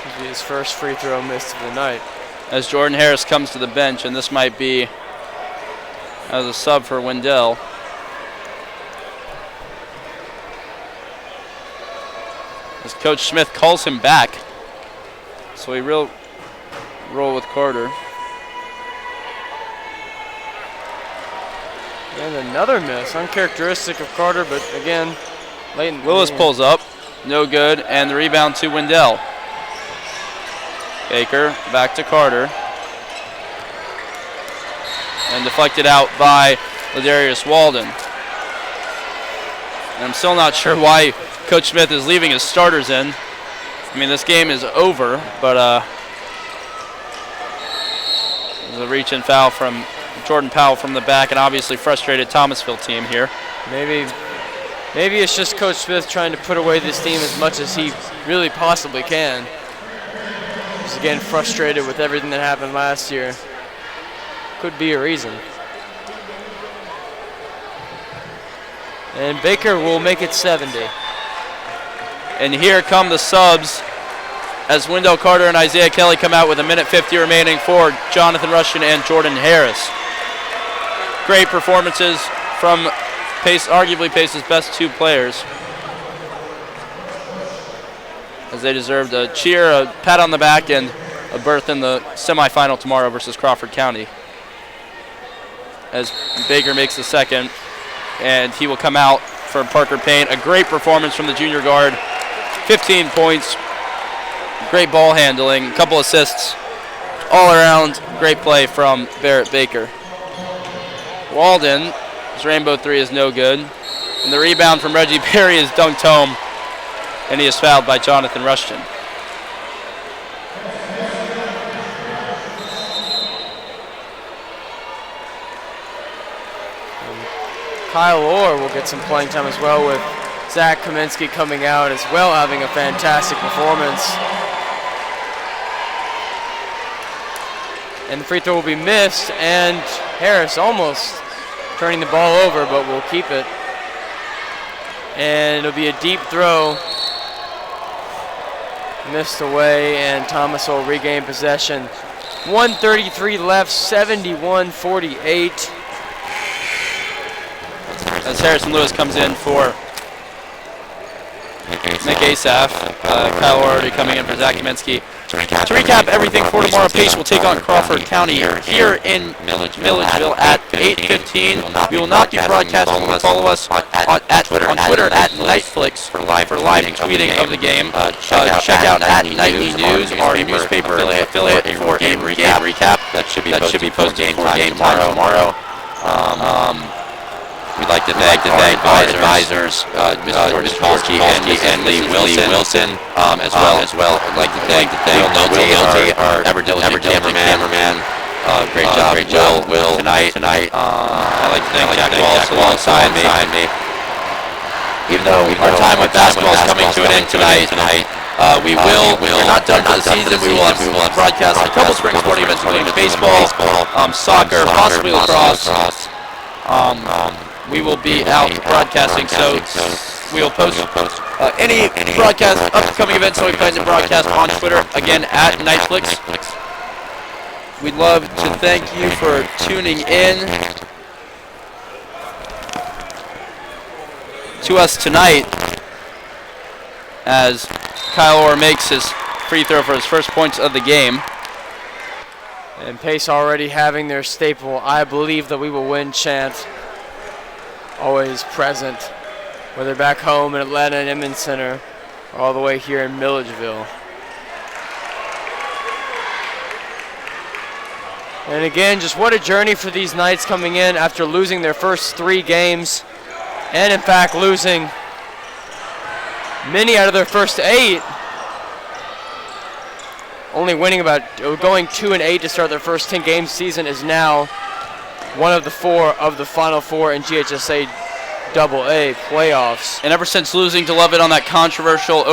[SPEAKER 2] will be his first free throw missed of the night.
[SPEAKER 1] As Jordan Harris comes to the bench, and this might be as a sub for Wendell. As Coach Smith calls him back. So we roll with Carter.
[SPEAKER 2] And another miss, uncharacteristic of Carter, but again, late in the
[SPEAKER 1] Lewis
[SPEAKER 2] game.
[SPEAKER 1] pulls up, no good, and the rebound to Wendell. Baker back to Carter. And deflected out by Ladarius Walden. And I'm still not sure why Coach Smith is leaving his starters in. I mean, this game is over, but there's a reach-in foul from Jordan Powell from the back, and obviously frustrated Thomasville team here.
[SPEAKER 2] Maybe it's just Coach Smith trying to put away this team as much as he really possibly can. He's again frustrated with everything that happened last year. Could be a reason. And Baker will make it 70.
[SPEAKER 1] And here come the subs as Wendell Carter and Isaiah Kelly come out with 1:50 remaining for Jonathan Rushton and Jordan Harris. Great performances from arguably Pace's best 2 players, as they deserved a cheer, a pat on the back, and a berth in the semifinal tomorrow versus Crawford County. As Baker makes the second, and he will come out for Parker Payne. A great performance from the junior guard. 15 points, great ball handling, a couple assists, all around great play from Barrett Baker. Walden, his rainbow 3 is no good, and the rebound from Reggie Perry is dunked home, and he is fouled by Jonathan Rushton.
[SPEAKER 2] Kyle Orr will get some playing time as well, with Zach Kaminsky coming out as well, having a fantastic performance. And the free throw will be missed, and Harris almost turning the ball over, but will keep it. And it'll be a deep throw. Missed away, and Thomas will regain possession. 1:33 left, 71-48.
[SPEAKER 1] As Harrison Lewis comes in for Nick Asaf, Kyle already coming in for Zach Kaminsky. To recap everything for tomorrow, Pace will take on Crawford County here in Milledgeville at 8:15. We will not be broadcasting. Follow us on Twitter at Nightflix for live tweeting of the game. Check out at Nightly News, our newspaper affiliate for game recap. That should be posted for game time tomorrow. We'd like to thank advisors, Mr. Polsky and Lee Wilson, as well. I'd like to thank Will Nolte, our ever diligent cameraman,
[SPEAKER 4] Great job, Will, tonight. I'd like to thank Jack Wallace alongside me. Even though our time with basketball is coming to an end tonight, we're not done for the season. We will have broadcast a couple spring sporting events, including baseball, soccer, possibly lacrosse. We will be out broadcasting, so we will post any broadcast, upcoming events that we plan to broadcast on Twitter, again, at Netflix. We'd love to thank you for tuning in to us tonight as Kyle Orr makes his free throw for his first points of the game.
[SPEAKER 2] And Pace already having their staple, "I believe that we will win" chant always present, whether back home in Atlanta and Emmons Center or all the way here in Milledgeville. And again, just what a journey for these Knights coming in after losing their first 3 games, and in fact losing many out of their first 8. Only winning going 2-8 to start their first 10 game season is now one of the 4 of the Final 4 in GHSA AA playoffs.
[SPEAKER 1] And ever since losing to Lovett on that controversial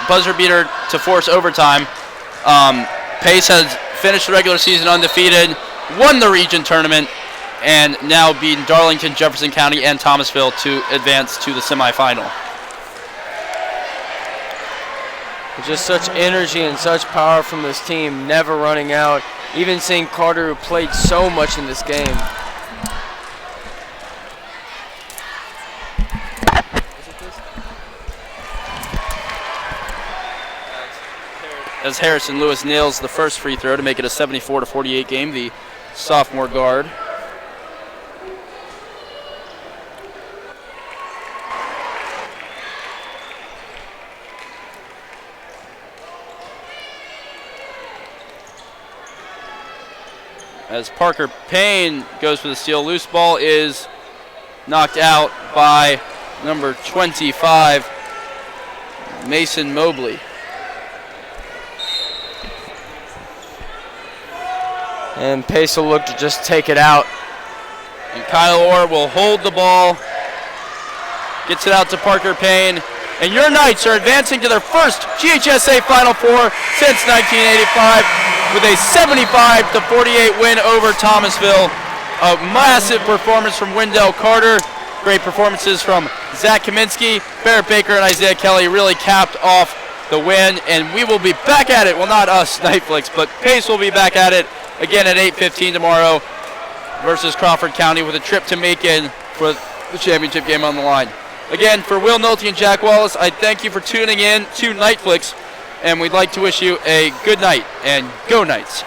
[SPEAKER 1] buzzer beater to force overtime, Pace has finished the regular season undefeated, won the region tournament, and now beaten Darlington, Jefferson County, and Thomasville to advance to the semifinal.
[SPEAKER 2] Just such energy and such power from this team, never running out. Even seeing Carter, who played so much in this game.
[SPEAKER 1] As Harrison Lewis nails the first free throw to make it a 74-48 game, the sophomore guard. As Parker Payne goes for the steal, loose ball is knocked out by number 25, Mason Mobley.
[SPEAKER 2] And Pace will look to just take it out.
[SPEAKER 1] And Kyle Orr will hold the ball, gets it out to Parker Payne, and your Knights are advancing to their first GHSA Final Four since 1985 with a 75-48 win over Thomasville. A massive performance from Wendell Carter. Great performances from Zach Kaminsky, Barrett Baker, and Isaiah Kelly really capped off the win, and we will be back at it. Well, not us, Netflix, but Pace will be back at it again at 8:15 tomorrow versus Crawford County with a trip to Macon for the championship game on the line. Again, for Will Nolte and Jack Wallace, I thank you for tuning in to Netflix, and we'd like to wish you a good night, and go Knights.